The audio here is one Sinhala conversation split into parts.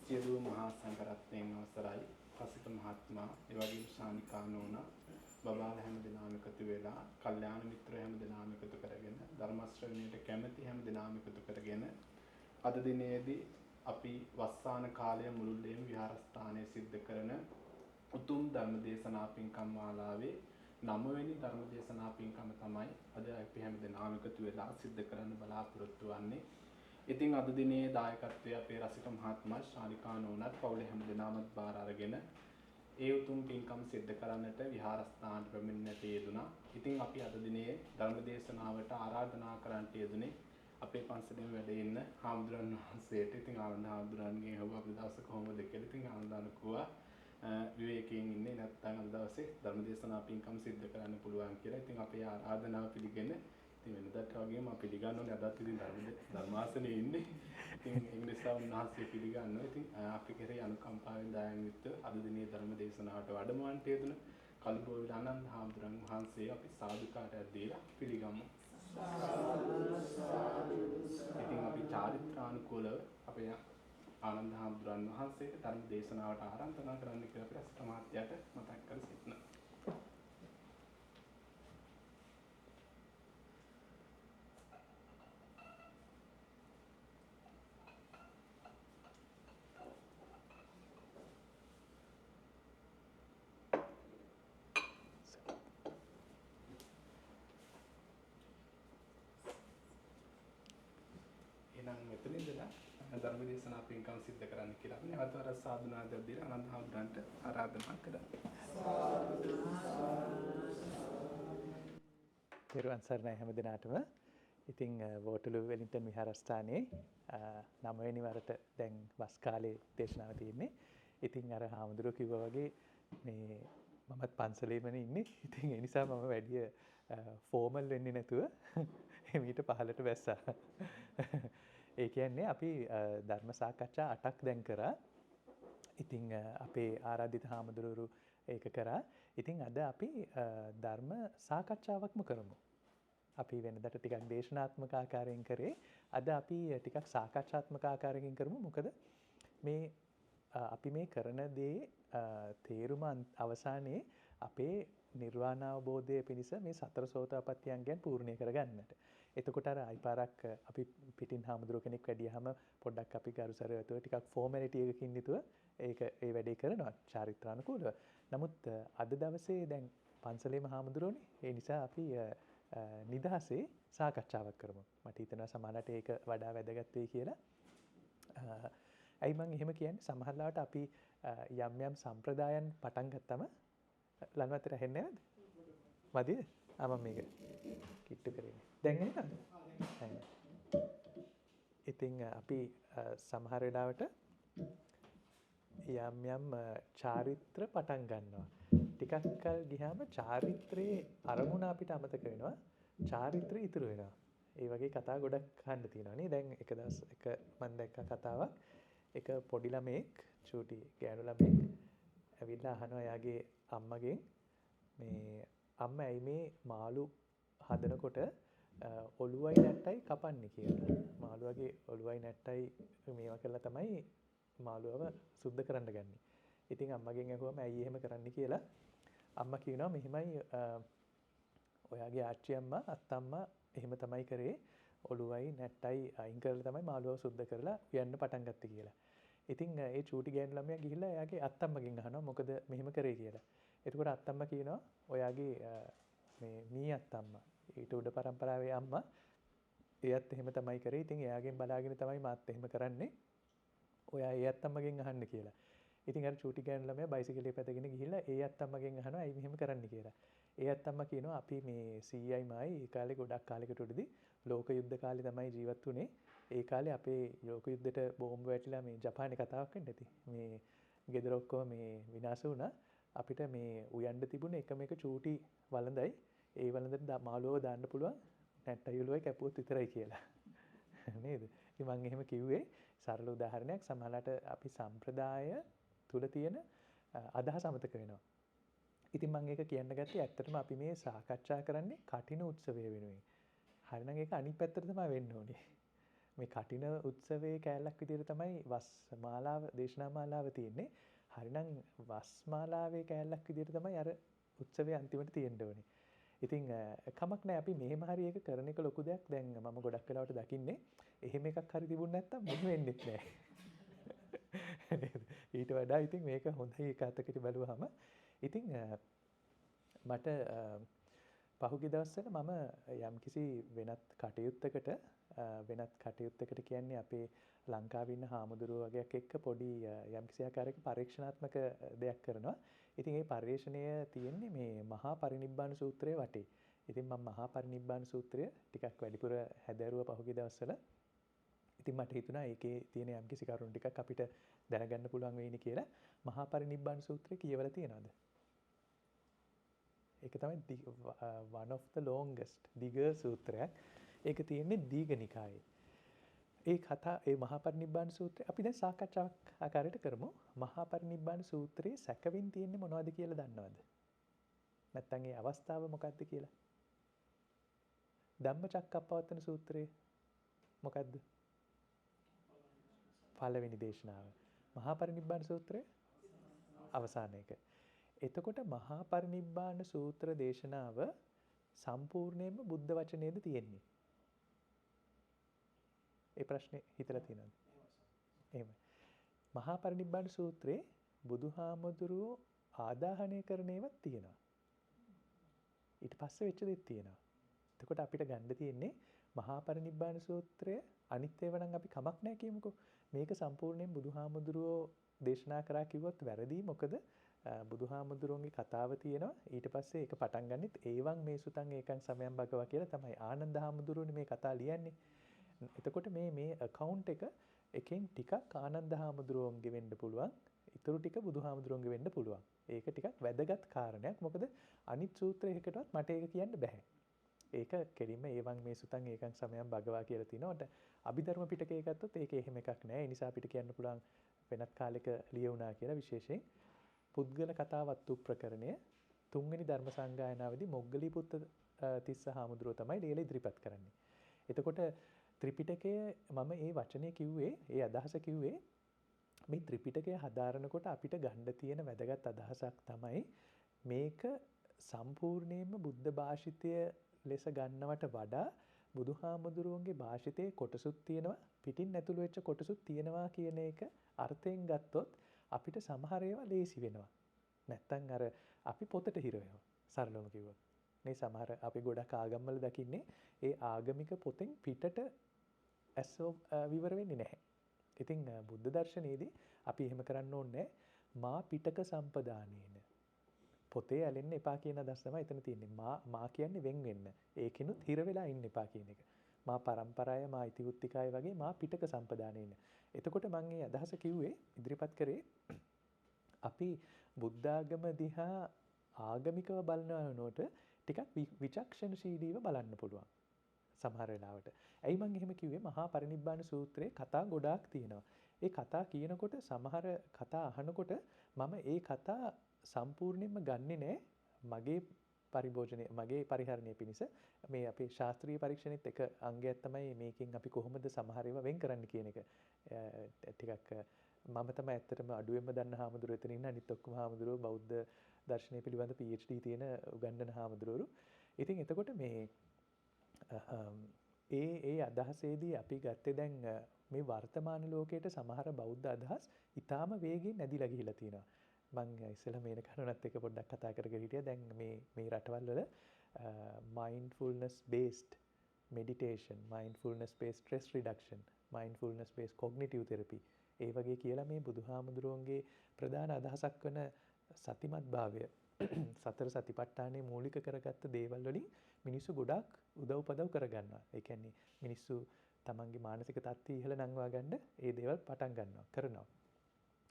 සියලු මහා සංඝරත්නයන් අවසරයි කසිත මහත්මයා ඒ වගේම ශානිකා නෝනා බබාලා හැම දෙනාම එකතු වෙලා කල්යාණ මිත්‍රයෝ හැම දෙනාම එකතු කරගෙන ධර්ම ශ්‍රවණයට කැමැති හැම දෙනාම එකතු කරගෙන අද දිනේදී අපි වස්සාන කාලය මුළුල්ලේම විහාරස්ථානයේ සිද්ධ කරන උතුම් ධර්ම දේශනා පින්කම් මාලාවේ 9 වෙනි ධර්ම දේශනා පින්කම තමයි අද අපි හැම දෙනාම එකතු වෙලා සිද්ධ කරන්න බලාපොරොත්තු වෙන්නේ. ඉතින් අද දිනේ දායකත්වයේ අපේ රසික මහත්මයා ශානිකා නෝනාත් පවුලේ හැම දෙනාම බාර අරගෙන ඒ උතුම් පින්කම් සිද්ධ කරන්නට විහාරස්ථානට පැමිණෙන්නට යෙදුණා. ඉතින් අපි අද දිනේ ධර්ම දේශනාවට ආරාධනා කරන්නට යෙදුනේ අපේ පන්සලේ වැඩ ඉන්න හාමුදුරන් වහන්සේට. ඉතින් ආනන්ද හාමුදුරන්ගෙන් අහුවා අපි දවස් කොහොමද කියලා. ඉතින් ආනන්දන කිව්වා විවේකයෙන් ඉන්නේ නැත්නම් අද දවසේ ධර්ම දේශනා පින්කම් සිද්ධ කරන්න පුළුවන් කියලා. ඉතින් අපේ ආරාධනාව පිළිගෙන ඉතින් වෙනදාට වගේම අපි පිළිගන්නෝනේ අදත් ඉතින් ධර්මාසනේ ඉන්නේ. ඉතින් ඒ නිසා උන්වහන්සේ පිළිගන්නවා. ඉතින් අපි කෙරේ අනුකම්පාවෙන් දායන් යුක්ත අද දිනේ ධර්ම දේශනාවට වැඩමවන්ට යෙදුන කල්බෝවිල ආනන්ද හාමුදුරන් වහන්සේ අපි සාදුකාරයක් දීලා පිළිගමු. ඉතින් අපි චාරිත්‍රානුකූලව අපේ ආනන්ද හාමුදුරන් වහන්සේට ධර්ම දේශනාවට ආරාධනා කරන්න කියලා අපි රසික මහත්තයාට මතක් කර සිටිනවා. එහෙනම් මෙතන ඉඳලා ධර්ම දේශනා පින්කම් සිද්ධ කරන්න කියලා අපි නැවත වර සාදුනාදයක් දීලා ආනන්ද හාමුදුරන්ට ආරාධනා කරනවා. තෙරුවන් සරණයි හැම දිනාටම. ඉතින් වෝටලු වෙලින්ටන් විහාරස්ථානයේ 9 වෙනි වරට දැන් වස් කාලේ දේශනාව තියෙන්නේ. ඉතින් අර හාමුදුරුවෝ කිව්වා වගේ මේ මමත් පන්සලේමනේ ඉන්නේ. ඉතින් ඒ නිසා මම වැඩි ෆෝමල් වෙන්නේ නැතුව එමීට පහලට බැස්සා. ඒ කියන්නේ අපි ධර්ම සාකච්ඡා 8ක් දැන් කරා. ඉතින් අපේ ආරාධිත හාමුදුරුවෝ ඒක කරා. ඉතින් අද අපි ධර්ම සාකච්ඡාවක්ම කරමු. අපි වෙනදට ටිකක් දේශනාත්මක ආකාරයෙන් කරේ. අද අපි ටිකක් සාකච්ඡාත්මක ආකාරයෙන් කරමු. මොකද මේ අපි මේ කරන දේ තේරුම අවසානයේ අපේ නිර්වාණ අවබෝධය පිණිස මේ සතර සෝතාපට්ටියංගයන් පූර්ණය කරගන්නට. එතකොට අර අයිපාරක් අපි පිටින් හාමුදුරුව කෙනෙක් වැඩියහම පොඩ්ඩක් අපි ගරුසරයතුව ටිකක් ෆෝමැලිටි එකකින් යුතුව ඒක ඒ වැඩේ කරනවා චාරිත්‍රානුකූලව. නමුත් අද දවසේ දැන් පන්සලේම හාමුදුරුවනේ. ඒ නිසා අපි නිදහසේ සාකච්ඡාවක් කරමු. මට හිතෙනවා සමහරවිට ඒක වඩා වැදගත් වෙයි කියලා. ඇයි මම එහෙම කියන්නේ? සමහරවිට අපි යම් යම් සම්ප්‍රදායන් පටන් ගත්තම ලන්වතට ඇහෙන්නේ නැද්ද? මදිද? මම මේක කිට්ටු කරේ. දැන් එන්නද? ඉතින් අපි සමහර වෙලාවට යම් යම් චාරිත්‍ර පටන් ගන්නවා. ටිකක් කල් ගියාම චාරිත්‍රයේ අරමුණ අපිට අමතක වෙනවා. චාරිත්‍රය ඉතුරු වෙනවා. ඒ වගේ කතා ගොඩක් අහන්න තියෙනවා නේ. දැන් එක දවස් එක මම දැක්ක කතාවක්. එක පොඩි ළමෙක් චූටි ගෑනු ළමෙක් ඇවිල්ලා අහනවා එයාගේ අම්මගෙන් මේ අම්මා ඇයි මේ මාළු හදනකොට ඔළුවයි නැට්ටයි කපන්නේ කියලා. මාළුවගේ ඔළුවයි නැට්ටයි මේවා කරලා තමයි මාළුවව සුද්ධ කරන්න ගන්නේ. ඉතින් අම්මගෙන් අහුවම ඇයි එහෙම කරන්න කියලා අම්මා කියනවා මෙහෙමයි ඔයාගේ ආච්චි අම්මා අත්තම්මා එහෙම තමයි කරේ ඔළුවයි නැට්ටයි අයින් කරලා තමයි මාළුවව සුද්ධ කරලා උයන්න පටන් ගත්තේ කියලා. ඉතින් ඒ චූටි ගෑනු ළමයා ගිහිල්ලා එයාගේ අත්තම්මගෙන් අහනවා මොකද මෙහෙම කරේ කියලා. එතකොට අත්තම්මා කියනවා ඔයාගේ මේ මී අත්තම්මා ඊට උඩ පරම්පරාවේ අම්මා එයත් එහෙම තමයි කරේ. ඉතින් එයාගෙන් බලාගෙන තමයි මාත් එහෙම කරන්නේ. ඔයා ඒ අත්තම්මගෙන් අහන්න කියලා. ඉතින් අර චූටි ගෑනු ළමයා බයිසිකලේ පැදගෙන ගිහිල්ලා ඒ අත්තම්මගෙන් අහනවා ඇයි මෙහෙම කරන්න කියලා. ඒ අත්තම්මා කියනවා අපි මේ සීයයි මායි ඒ කාලේ ගොඩක් කාලයකට උඩදී ලෝක යුද්ධ කාලේ තමයි ජීවත් වුනේ. ඒ කාලේ අපේ ලෝක යුද්ධයට බෝම්බ වැටිලා මේ ජපානයේ කතාවක් වෙන්න ඇති. මේ ගෙදර ඔක්කොම මේ විනාශ වුණා. අපිට මේ උයන්න තිබුණේ එකම එක චූටි වළඳයි. ඒ වළඳට මාළුවව දාන්න පුළුවන් නැට්ටයි ඔළුවයි කැපුවොත් විතරයි කියලා. නේද? ඉතින් මම එහෙම කිව්වේ සරල උදාහරණයක්. සමහරවිට අපි සම්ප්‍රදාය තුල තියෙන අදහස අමතක වෙනවා. ඉතින් මම ඒක කියන්න ගත්තේ ඇත්තටම අපි මේ සාකච්ඡා කරන්නේ කටින උත්සවය වෙනුවෙන්. හරිනම් ඒක අනිත් පැත්තට තමයි වෙන්න ඕනේ. මේ කටින උත්සවයේ කෑල්ලක් විදිහට තමයි වස් මාලාව දේශනා මාලාව තියෙන්නේ. හරිනම් වස් මාලාවේ කෑල්ලක් විදිහට තමයි අර උත්සවයේ අන්තිමට තියෙන්න ඕනේ. ඉතින් කමක් නැහැ අපි මෙහෙම හරි එක කරන එක ලොකු දෙයක්. දැන් මම ගොඩක් වෙලාවට දකින්නේ එහෙම එකක් හරි තිබුණ නැත්තම් මෙහෙම වෙන්නෙත් නැහැ. ඊට වඩා ඉතින් මේක හොඳයි එක අතකට බලුවාම. ඉතින් මට පහුගිය දවස්වල මම යම්කිසි වෙනත් කටයුත්තකට කියන්නේ අපේ ලංකාවේ ඉන්න හාමුදුරුවෝ වගේක් එක්ක පොඩි යම්කිසි ආකාරයක පරීක්ෂණාත්මක දෙයක් කරනවා. ඉතින් මේ පරිශ්‍රණය තියෙන්නේ මේ මහා පරිනිබ්බාන සූත්‍රයේ වටේ. ඉතින් මම මහා පරිනිබ්බාන සූත්‍රය ටිකක් වැඩිපුර හැදෑරුවා පහුගිය දවස්වල. ඉතින් මට හිතුණා ඒකේ තියෙන යම්කිසි කරුණු ටිකක් අපිට දැනගන්න පුළුවන් වෙයිනි කියලා. මහා පරිනිබ්බාන සූත්‍රය කියවලා තියෙනවද? ඒක තමයි one of the longest දිග සූත්‍රයක්. ඒක තියෙන්නේ දීඝනිකායේ. ඒ මහා පරිනිබ්බාන සූත්‍රය අපි දැන් සාකච්ඡාවක් ආකාරයට කරමු. මහා පරිනිබ්බාන සූත්‍රයේ සැකවින් තියෙන්නේ මොනවද කියලා දන්නවද? නැත්නම් ඒ අවස්ථාව මොකක්ද කියලා? ධම්මචක්කප්පවත්තන සූත්‍රයේ මොකක්ද? පළවෙනි දේශනාව. මහා පරිනිබ්බාන සූත්‍රයේ අවසාන එක. එතකොට මහා පරිනිබ්බාන සූත්‍ර දේශනාව සම්පූර්ණයෙන්ම බුද්ධ වචනේද තියෙන්නේ? ඒ ප්‍රශ්නේ හිතලා තියෙනවද? එහෙමයි. මහා පරිනිබ්බාන සූත්‍රයේ බුදුහාමුදුරුවෝ ආදාහනය කරන ඒවාත් තියෙනවා. ඊට පස්සේ වෙච්ච දේත් තියෙනවා. එතකොට අපිට ගන්න තියෙන්නේ මහා පරිනිබ්බාන සූත්‍රය අනිත් ඒවා නම් අපි කමක් නැහැ කියමුකෝ. මේක සම්පූර්ණයෙන් බුදුහාමුදුරුවෝ දේශනා කරා කිව්වොත් වැරදි. මොකද බුදුහාමුදුරුවන්ගේ කතාව තියෙනවා. ඊට පස්සේ ඒක පටන් ගන්නෙත් ඒවන් මේ සුතං ඒකං සමයං භගවා කියලා තමයි. ආනන්ද හාමුදුරුවනේ මේ කතා ලියන්නේ. එතකොට මේ account එකෙන් ටිකක් ආනන්ද හාමුදුරුවන්ගේ වෙන්න පුළුවන්. ඊටු ටික බුදුහාමුදුරුවන්ගේ වෙන්න පුළුවන්. ඒක ටිකක් වැදගත් කාරණයක්. මොකද අනිත් සූත්‍රයකටවත් මට ඒක කියන්න බෑ. ඒක කෙලින්ම ඒවන් මේ සුතං ඒකං සමයං භගවා කියලා තිනවට අභිධර්ම පිටකේ ගත්තොත් ඒක එහෙම එකක් නෑ. ඒ නිසා අපිට කියන්න පුළුවන් වෙනත් කාලෙක ලියුණා කියලා. විශේෂයෙන් පුද්ගල කතාවත්තු ප්‍රකරණය 3 වෙනි ධර්ම සංගායනාවේදී මොග්ගලීපුත්ත තිස්ස හාමුදුරුවෝ තමයි ලියලා ඉදිරිපත් කරන්නේ. එතකොට ත්‍රිපිටකය මම ඒ වචනේ කිව්වේ, ඒ අදහස කිව්වේ මේ ත්‍රිපිටකය හදාරනකොට අපිට ගන්න තියෙන වැදගත් අදහසක් තමයි මේක සම්පූර්ණයෙන්ම බුද්ධ භාෂිතය ලෙස ගන්නවට වඩා බුදුහාමුදුරුවන්ගේ භාෂිතයේ කොටසුත් තියෙනවා, පිටින් ඇතුළු වෙච්ච කොටසුත් තියෙනවා කියන එක අර්ථයෙන් ගත්තොත් අපිට සමහර ඒවා ලේසි වෙනවා. නැත්තම් අර අපි පොතට හිර වෙනවා. සරලවම කිව්වොත්. මේ සමහර අපි ගොඩක් ආගම්වල දකින්නේ ඒ ආගමික පොතෙන් පිටට විවර වෙන්නේ නැහැ. ඉතින් බුද්ධ දර්ශනයේදී අපි එහෙම කරන්න ඕනේ මා පිටක සම්පදානේන. පොතේ ඇලෙන්න එපා කියන අදහස තමයි එතන තියෙන්නේ. මා කියන්නේ වෙන් වෙන්න. ඒකිනුත් හිර වෙලා ඉන්න එපා කියන එක. මා පරම්පරාය මා ඉතිවුත්තිකාය වගේ මා පිටක සම්පදානේන. එතකොට මම මේ අදහස කිව්වේ ඉදිරිපත් කරේ අපි බුද්ධාගම දිහා ආගමිකව බලනවනොට ටිකක් විචක්ෂණශීලීව බලන්න පුළුවන්. සමහර වෙලාවට. ඇයි මම එහෙම කිව්වේ? මහා පරිනිබ්බාන සූත්‍රයේ කතා ගොඩාක් තියෙනවා. ඒ කතා කියනකොට සමහර කතා අහනකොට මම ඒ කතා සම්පූර්ණයෙන්ම ගන්නෙ නෑ මගේ පරිභෝජනය මගේ පරිහරණය පිණිස. මේ අපේ ශාස්ත්‍රීය පරීක්ෂණෙත් එක අංගයක් තමයි මේකෙන් අපි කොහොමද සමහර ඒවා වෙන් කරන්න කියන එක. ටිකක් මම තමයි ඇත්තටම අඩුවෙන්ම දන්න හාමුදුරුවෝ එතන ඉන්න. අනිත් ඔක්කොම හාමුදුරුවෝ බෞද්ධ දර්ශනය පිළිබඳ PhD තියෙන උගන්වන හාමුදුරුවෝ. ඉතින් එතකොට මේ ඒ අදහසේදී අපි ගත්තේ දැන් මේ වර්තමාන ලෝකයේ සමහර බෞද්ධ අදහස් ඊටාම වේගයෙන් නැදිලා ගිහිලා තියෙනවා. මම ඉස්සෙල්ලා මේන කරුණත් එක්ක පොඩ්ඩක් කතා කරගෙන හිටියා. දැන් මේ රටවල් වල mindfulness based meditation, mindfulness based stress reduction, mindfulness based cognitive therapy ඒ වගේ කියලා මේ බුදුහාමුදුරුවන්ගේ ප්‍රධාන අදහසක් වන සතිමත් භාවය සතර සතිපට්ඨානයේ මූලික කරගත්ත දේවල් වලින් මිනිස්සු ගොඩාක් උදව්පදව් කරගන්නවා. ඒ කියන්නේ මිනිස්සු තමන්ගේ මානසික තත්ත්වය ඉහළ නංවා ගන්න ඒ දේවල් පටන් ගන්නවා කරනවා.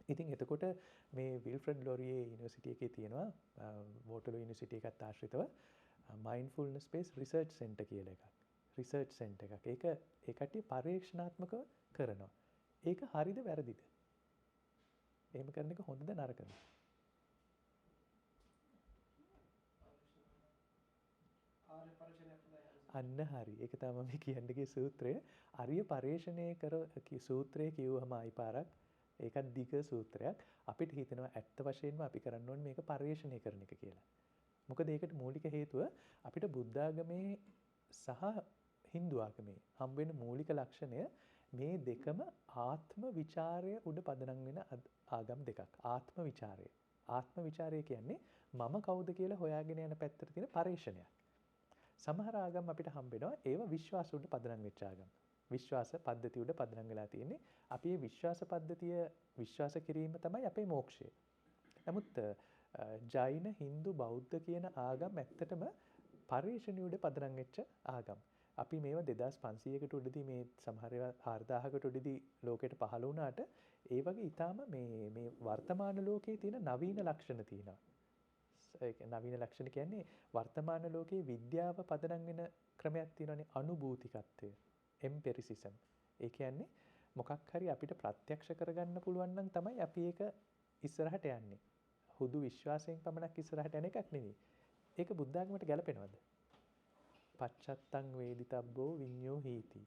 ඉතින් එතකොට මේ විල්ෆ්‍රඩ් ලොරියේ යුනිවර්සිටි එකේ තියෙනවා වෝටර්ලෝ යුනිවර්සිටි එකත් ආශ්‍රිතව mindfulness based research center කියලා එකක්. රිසර්ච් සෙන්ටර් එකක්. ඒක ඒ කට්ටිය පරීක්ෂණාත්මකව කරනවා. ඒක හරිද වැරදිද? එහෙම කරන එක හොඳද නරකද? අන්න හරි. ඒක තමයි මම කියන්න ගිය සූත්‍රය. අරිය පරේෂණය කර සූත්‍රය කිව්වම ආයි පාරක් ඒකත් දිග සූත්‍රයක්. අපිට හිතෙනවා ඇත්ත වශයෙන්ම අපි කරන්න ඕනේ මේක පරේෂණය කරන එක කියලා. මොකද ඒකට මූලික හේතුව අපිට බුද්ධ ආගමේ සහ හින්දු ආගමේ හම්බ වෙන මූලික ලක්ෂණය මේ දෙකම ආත්ම විචාරය උඩ පදනම් වෙන ආගම් දෙකක්. ආත්ම විචාරය. ආත්ම විචාරය කියන්නේ මම කවුද කියලා හොයාගෙන යන පැත්තට තියෙන පරේෂණයක්. සමහර ආගම් අපිට හම්බ වෙනවා ඒවා විශ්වාස උඩ පදනම් වෙච්ච ආගම්. විශ්වාස පද්ධතිය උඩ පදනම් වෙලා තියෙන්නේ. අපි මේ විශ්වාස පද්ධතිය විශ්වාස කිරීම තමයි අපේ මෝක්ෂය. නමුත් ජෛන, හින්දු, බෞද්ධ කියන ආගම් ඇත්තටම පරිශ්‍රණය උඩ පදනම් වෙච්ච ආගම්. අපි මේවා 2500කට උඩදී මේ සමහර ඒවා 4000කට උඩදී ලෝකෙට පහළ වුණාට ඒ වගේ ඊටාම මේ වර්තමාන ලෝකයේ තියෙන නවීන ලක්ෂණ තියෙනවා. නවීන ලක්ෂණ කියන්නේ වර්තමාන ලෝකයේ විද්‍යාව පදනම් වෙන ක්‍රමයක් තියෙනවානේ අනුභූතිකත්වය එම්පිරිසිසම්. ඒ කියන්නේ මොකක් හරි අපිට ප්‍රත්‍යක්ෂ කරගන්න පුළුවන් නම් තමයි අපි ඒක ඉස්සරහට යන්නේ. හුදු විශ්වාසයෙන් පමණක් ඉස්සරහට යන එකක් නෙවෙයි. ඒක බුද්ධ ආගමට ගැලපෙනවද? පච්චත්තං වේදිතබ්බෝ විඤ්ඤෝ හීති.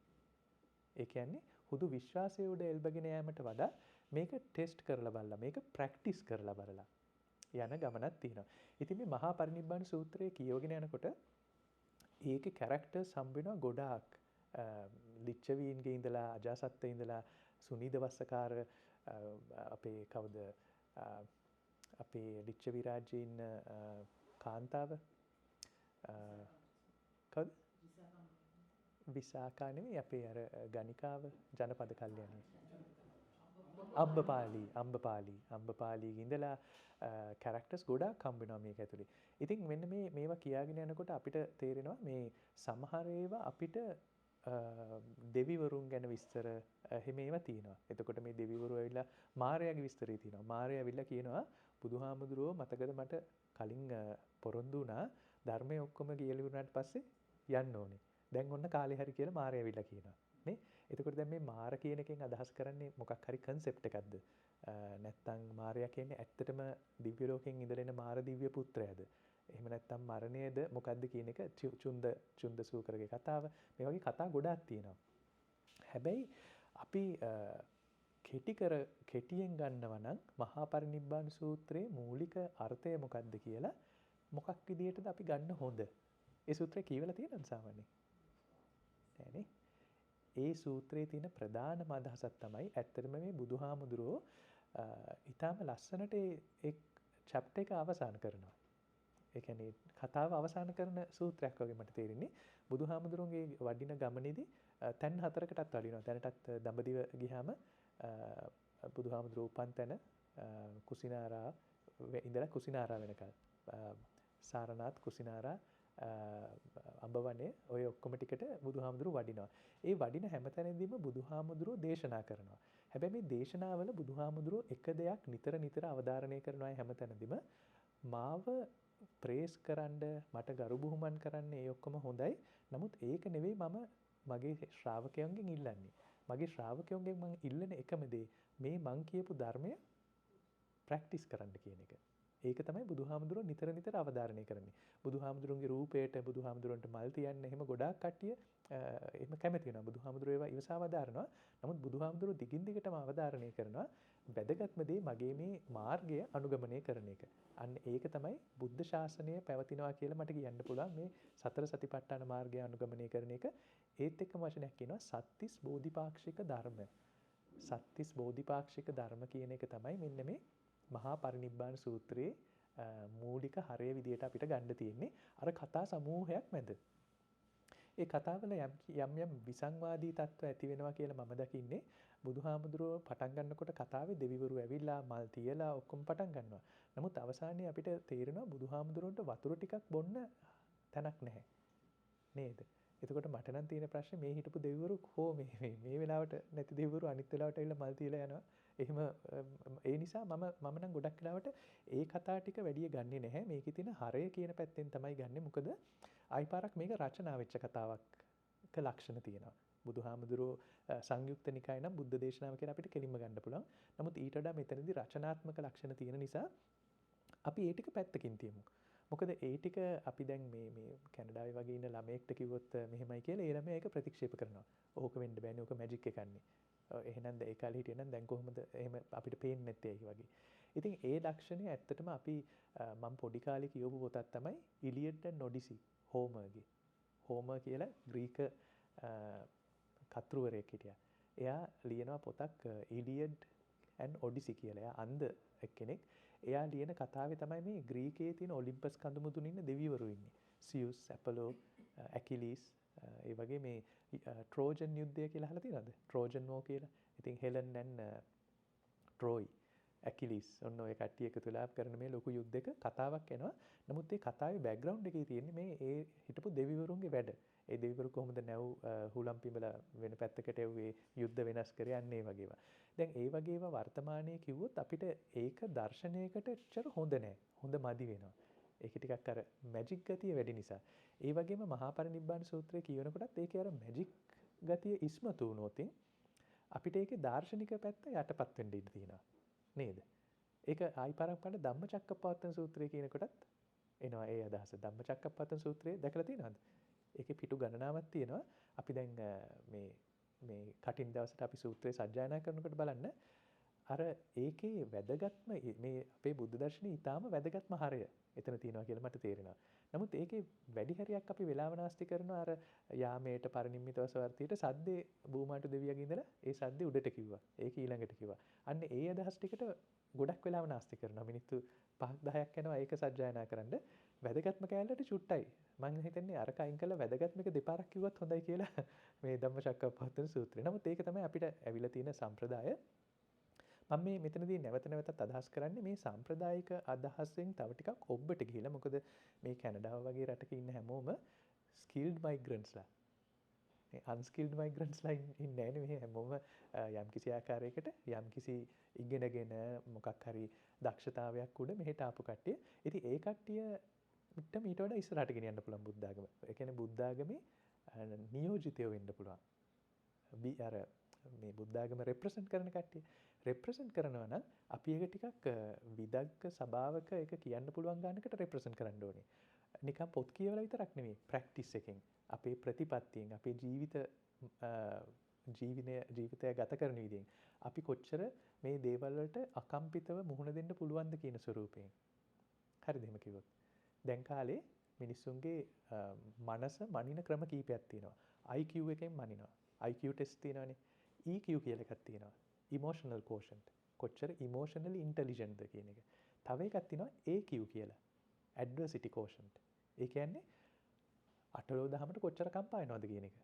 ඒ කියන්නේ හුදු විශ්වාසයේ උඩ එල්බගෙන යෑමට වඩා මේක ටෙස්ට් කරලා බලලා මේක ප්‍රැක්ටිස් කරලා බලලා යන ගමනක් තියෙනවා. ඉතින් මේ මහා පරිනිබ්බාන සූත්‍රයේ කියවගෙන යනකොට ඒකේ කැරක්ටර්ස් හම්බ වෙනවා ගොඩාක්. ලිච්ඡවීන්ගේ ඉඳලා අජාසත්තේ ඉඳලා සුනීද වස්සකාර අපේ කවුද අපේ ලිච්ඡවි රාජ්‍යයේ ඉන්න කාන්තාව කවුද විසාකා නෙවෙයි අපේ අර ගණිකාව ජනපද කල්යණී අම්බපාලි ඉඳලා කැරක්ටර්ස් ගොඩාක් හම්බ වෙනවා මේක ඇතුලේ. ඉතින් මෙන්න මේවා කියාගෙන යනකොට අපිට තේරෙනවා මේ සමහර ඒවා අපිට දෙවිවරුන් ගැන විස්තර එහෙම ඒවා තියෙනවා. එතකොට මේ දෙවිවරු ඇවිල්ලා මාරයාගේ විස්තරය තියෙනවා. මාරයා ඇවිල්ලා කියනවා බුදුහාමුදුරුවෝ මතකද මට කලින් පොරොන්දු වුණා ධර්මයේ ඔක්කොම කියලා ඉවරනාට පස්සේ යන්න ඕනේ. දැන් ඔන්න කාලේ හරි කියලා මාරයා ඇවිල්ලා කියනවා. නේ? එතකොට දැන් මේ මාර කියන එකෙන් අදහස් කරන්නේ මොකක් හරි කන්සෙප්ට් එකක්ද? නැත්තම් මාරයා කියන්නේ ඇත්තටම දිව්‍ය ලෝකෙන් ඉඳලා එන මාර දිව්‍ය පුත්‍රයාද? එහෙම නැත්තම් මරණයද මොකද්ද කියන එක චුන්ද සූකරගේ කතාව මේ වගේ කතා ගොඩාක් තියෙනවා. හැබැයි අපි කෙටියෙන් ගන්නවා නම් මහා පරිනිබ්බාන සූත්‍රයේ මූලික අර්ථය මොකක්ද කියලා මොකක් විදියටද අපි ගන්න හොඳ? ඒ සූත්‍රය කියවලා තියෙනවද සාමාන්‍යයෙන්? නෑනේ. ඒ සූත්‍රයේ තියෙන ප්‍රධානම අදහසක් තමයි ඇත්තටම මේ බුදුහාමුදුරුවෝ ඊටාම ලස්සනට ඒ chapter එක අවසන් කරනවා. ඒ කියන්නේ කතාව අවසන් කරන සූත්‍රයක් වගේ මට තේරෙන්නේ. බුදුහාමුදුරුවන්ගේ වඩින ගමනේදී තැන් හතරකටත් වඩිනවා. දැනටත් දඹදිව ගියාම බුදුහාමුදුරුවෝ උපන් තැන කුසිනාරා ඉඳලා කුසිනාරා වෙනකල් සාරනාත් කුසිනාරා අඹවනේ ඔය ඔක්කොම ටිකට බුදුහාමුදුරුවෝ වඩිනවා. ඒ වඩින හැමතැනදීම බුදුහාමුදුරුවෝ දේශනා කරනවා. හැබැයි මේ දේශනාවල බුදුහාමුදුරුවෝ එක දෙයක් නිතර අවධාරණය කරනවා හැමතැනදීම මාව ප්‍රේස් කරන්න මට ගරු බුහුමන් කරන්න ඒ ඔක්කොම හොඳයි. නමුත් ඒක නෙවෙයි මම මගේ ශ්‍රාවකයන්ගෙන් ඉල්ලන්නේ. මගේ ශ්‍රාවකයන්ගෙන් මම ඉල්ලන එකම දේ මේ මං කියපු ධර්මය ප්‍රැක්ටිස් කරන්න කියන එක. ඒක තමයි බුදුහාමුදුරුවෝ නිතර අවධාරණය කරන්නේ. බුදුහාමුදුරුවන්ගේ රූපයට බුදුහාමුදුරුවන්ට මල් තියන්න එහෙම ගොඩාක් කට්ටිය එහෙම කැමති වෙනවා. බුදුහාමුදුරුවෝ ඒවා ඉවසා අවධාරනවා. නමුත් බුදුහාමුදුරුවෝ දිගින් දිගටම අවධාරණය කරනවා වැදගත්ම දේ මගේ මේ මාර්ගය අනුගමනය කරන එක. අන්න ඒක තමයි බුද්ධ ශාසනය පැවතිනවා කියලා මට කියන්න පුළුවන් මේ සතර සතිපට්ඨාන මාර්ගය අනුගමනය කරන එක. ඒත් එක්කම වචනයක් කියනවා සත්‍තිස් බෝධිපාක්ෂික ධර්ම. සත්‍තිස් බෝධිපාක්ෂික ධර්ම කියන එක තමයි මෙන්න මේ මහා පරිනිබ්බාන සූත්‍රයේ මූලික හරය විදියට අපිට ගන්න තියෙන්නේ අර කතා සමූහයක් මැද. ඒ කතාවල යම් විසංවාදී තත්ත්ව ඇති වෙනවා කියලා මම දකින්නේ බුදුහාමුදුරුවෝ පටන් ගන්නකොට කතාවේ දෙවිවරු ඇවිල්ලා මල් තියලා ඔක්කොම පටන් ගන්නවා. නමුත් අවසානයේ අපිට තේරෙනවා බුදුහාමුදුරුවන්ට වතුර ටිකක් බොන්න තැනක් නැහැ. නේද? එතකොට මට නම් තියෙන ප්‍රශ්නේ මේ හිටපු දෙවිවරු මේ වෙලාවට නැති දෙවිවරු අනිත් වෙලාවට ඇවිල්ලා මල් තියලා යනවා. එහෙම ඒ නිසා මම නම් ගොඩක් වෙලාවට ඒ කතා ටික වැඩි ගන්නෙ නැහැ. මේකේ තියෙන හරය කියන පැත්තෙන් තමයි ගන්නෙ. මොකද ආයිපාරක් මේක රචනා වෙච්ච කතාවක ලක්ෂණ තියෙනවා. බුදුහාමුදුරුවෝ සංයුක්ත නිකාය නම් බුද්ධ දේශනාව කියලා අපිට කෙලින්ම ගන්න පුළුවන්. නමුත් ඊට වඩා මෙතනදී රචනාත්මක ලක්ෂණ තියෙන නිසා අපි ඒ ටික පැත්තකින් තියමු. මොකද ඒ ටික අපි දැන් මේ කැනඩාවේ වගේ ඉන්න ළමයෙක්ට කිව්වොත් මෙහෙමයි කියලා ඒ ළමයා ඒක ප්‍රතික්ෂේප කරනවා. ඕක වෙන්න බෑනේ. ඕක මැජික් එකක්නේ. එහෙනම් ඒ කාලේ හිටියනම් දැන් කොහොමද එහෙම අපිට පේන්නේ නැත්තේ ඒ වගේ. ඉතින් ඒ ලක්ෂණය ඇත්තටම අපි මම පොඩි කාලේ කියවපු පොතක් තමයි ඉලියඩ් ඇන්ඩ් ඔඩිසි හෝමර්ගේ. හෝමර් කියලා ග්‍රීක කතෘවරයෙක් හිටියා. එයා ලියනවා පොතක් ඉලියඩ් ඇන්ඩ් ඔඩිසි කියලා. එයා අන්ධ එක්කෙනෙක්. එයා ලියන කතාවේ තමයි මේ ග්‍රීකයේ තියෙන ඔලිම්පස් කඳුමුදුන ඉන්න දෙවිවරු ඉන්නේ. සියුස්, ඇපොලෝ, ඇකිලිස්, ඒ වගේ මේ ට්‍රෝජන් යුද්ධය කියලා අහලා තියෙනවද? ට්‍රෝජන් වෝ කියලා. ඉතින් හෙලන් ඇන්ඩ් ට්‍රෝයි, ඇකිලිස් ඔන්න ඔය කට්ටිය එකතු වෙලා කරන මේ ලොකු යුද්ධයක කතාවක් එනවා. නමුත් මේ කතාවේ බෑග්ග්‍රවුන්ඩ් එකේ තියෙන්නේ මේ ඒ හිටපු දෙවිවරුන්ගේ වැඩ. ඒ දෙවිවරු කොහොමද නැව් හුලම් පිඹලා වෙන පැත්තකට එව්වේ යුද්ධ වෙනස් කරේ යන්නේ වගේ ඒවා. දැන් ඒ වගේ ඒවා වර්තමානයේ කිව්වොත් අපිට ඒක දර්ශනයකට එච්චර හොඳ නෑ. හොඳ මදි වෙනවා. ඒක ටිකක් අර මැජික් ගතිය වැඩි නිසා. ඒ වගේම මහා පරිනිබ්බාන සූත්‍රය කියනකොටත් ඒකේ අර මැජික් ගතිය ඉස්මතු වුණොත් අපිට ඒකේ දාර්ශනික පැත්ත යටපත් වෙන්න ඉඩ තියෙනවා. නේද? ඒක ආයි පරක්පඩ ධම්මචක්කප්පවත්තන සූත්‍රය කියනකොටත් එනවා ඒ අදහස. ධම්මචක්කප්පවත්තන සූත්‍රය දැකලා තියෙනවද? ඒකේ පිටු ගණනාවක් තියෙනවා. අපි දැන් මේ කටින් දවසට අපි සූත්‍රය සජ්ජායනා කරනකොට බලන්න අර ඒකේ වැදගත්ම මේ අපේ බුද්ධ දර්ශනයේ ඊටාම වැදගත්ම හරය එතන තියෙනවා කියලා මට තේරෙනවා. නමුත් ඒකේ වැඩි හරියක් අපි වෙලාව නාස්ති කරනවා අර යාමේට පරිනිම්මිත වසවර්තියට සද්දේ බූමාටු දෙවියගේ ඉඳලා ඒ සද්දේ උඩට කිව්වා. ඒක ඊළඟට කිව්වා. අන්න ඒ අදහස් ටිකට ගොඩක් වෙලාව නාස්ති කරනවා. මිනිත්තු 5ක් 10ක් යනවා ඒක සජ්ජායනා කරන්න. වැදගත්ම කැලලට චුට්ටයි. මම හිතන්නේ අර කයින් කළා වැදගත්ම එක දෙපාරක් කිව්වත් හොඳයි කියලා මේ ධම්මචක්කප්පවත්තන සූත්‍රය. නමුත් ඒක තමයි අපිට ඇවිල්ලා තියෙන සම්ප්‍රදාය. මම මේ මෙතනදී නැවත නැවතත් අදහස් කරන්නේ මේ සාම්ප්‍රදායික අදහසෙන් තව ටිකක් ඔබ්බට ගිහිලා. මොකද මේ කැනඩාව වගේ රටක ඉන්න හැමෝම ස්කිල්ඩ් මයිග්‍රන්ට්ස්ලා. මේ අන්ස්කිල්ඩ් මයිග්‍රන්ට්ස්ලා ඉන්නේ නැහැ නේ. හැමෝම යම්කිසි ආකාරයකට යම්කිසි ඉගෙනගෙන මොකක් හරි දක්ෂතාවයක් උඩ මෙහෙට ආපු කට්ටිය. ඉතින් ඒ කට්ටියට ඊට වඩා ඉස්සරහට ගෙනියන්න පුළුවන් බුද්ධ ආගම. ඒ කියන්නේ බුද්ධ ආගමේ නියෝජිතයෝ වෙන්න පුළුවන්. අර මේ බුද්ධ ආගම රෙප්‍රසන්ට් කරන කට්ටිය රෙප්‍රසන්ට් කරනවා නම් අපි ඒක ටිකක් විදග්ග සභාවක ඒක කියන්න පුළුවන් ගන්නකට රෙප්‍රසන්ට් කරන්න ඕනේ. නිකන් පොත් කියවලා විතරක් නෙමෙයි ප්‍රැක්ටිස් එකෙන් අපේ ප්‍රතිපත්තියෙන් අපේ ජීවිතය ගත කරන විදිහෙන් අපි කොච්චර මේ දේවල් වලට අකම්පිතව මුහුණ දෙන්න පුළුවන්ද කියන ස්වරූපයෙන්. හරිද එහෙම කිව්වොත්. දැන් කාලේ මිනිස්සුන්ගේ මනස මනින ක්‍රම කීපයක් තියෙනවා. IQ එකෙන් මනිනවා. IQ ටෙස්ට් තියෙනවානේ. EQ කියලා එකක් තියෙනවා. emotional quotient. කොච්චර emotionally intelligent ද කියන එක. තව එකක් තියෙනවා AQ කියලා. adversity quotient. ඒ කියන්නේ අටලෝ දහමට කොච්චර කම්පා වෙනවද කියන එක.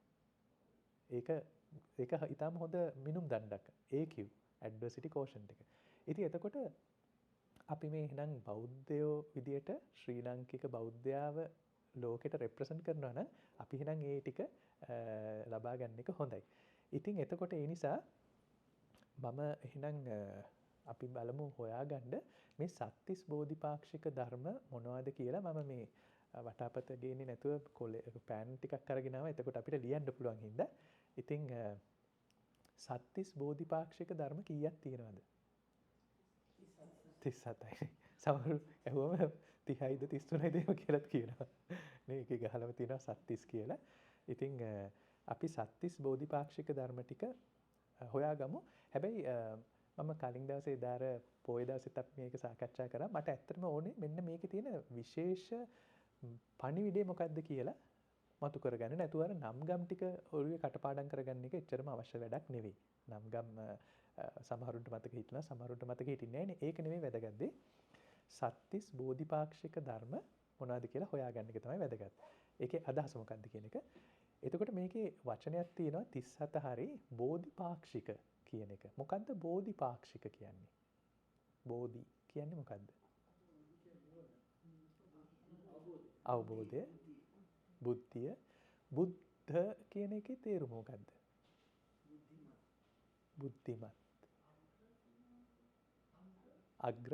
ඒක ඊටම හොඳ මිනුම් දණ්ඩක්. AQ adversity quotient එක. ඉතින් එතකොට අපි මේ එහෙනම් බෞද්ධයෝ විදියට ශ්‍රී ලාංකික බෞද්ධයාව ලෝකෙට රෙප්‍රසන්ට් කරනවා නම් අපි එහෙනම් ඒ ටික ලබා ගන්න එක හොඳයි. ඉතින් එතකොට ඒ නිසා මම එහෙනම් අපි බලමු හොයාගන්න මේ සත්‍තිස් බෝධිපාක්ෂික ධර්ම මොනවද කියලා. මම මේ වටාපත ගේන්නේ නැතුව පෑන් ටිකක් අරගෙන ආවා. එතකොට අපිට ලියන්න පුළුවන් හින්දා. ඉතින් සත්‍තිස් බෝධිපාක්ෂික ධර්ම කීයක් තියෙනවද? 37යි. සමහරු ඇහුවම 30යිද 33යිද එහෙම කියලාත් කියනවා. නේ ඒකේ ගහලම තියෙනවා සත්‍තිස් කියලා. ඉතින් අපි සත්‍තිස් බෝධිපාක්ෂික ධර්ම ටික හොයාගමු. හැබැයි මම කලින් දවසේ දාර පොය දවසෙත් අපි මේක සාකච්ඡා කරා. මට ඇත්තටම ඕනේ මෙන්න මේකේ තියෙන විශේෂ පණිවිඩය මොකක්ද කියලා මතු කරගන්න. නැතුව අර නම්ගම් ටික ඔළුවේ කටපාඩම් කරගන්න එක එච්චරම අවශ්‍ය වැඩක් නෙවෙයි. නම්ගම් සමහරුන්ට මතක හිටිනවා සමහරුන්ට මතක හිටින්නේ නැහැ නේ. ඒක නෙවෙයි වැදගත් දේ. සත්‍තිස් බෝධිපාක්ෂික ධර්ම මොනවද කියලා හොයාගන්න එක තමයි වැදගත්. ඒකේ අදහස මොකක්ද කියන එක. එතකොට මේකේ වචනයක් තියෙනවා 37 හරි බෝධිපාක්ෂික කියන එක. මොකද්ද බෝධිපාක්ෂික කියන්නේ? බෝධි කියන්නේ මොකද්ද? අවබෝධය, බුද්ධිය. බුද්ධ කියන එකේ තේරුම මොකද්ද? බුද්ධිමත්. අග්‍ර.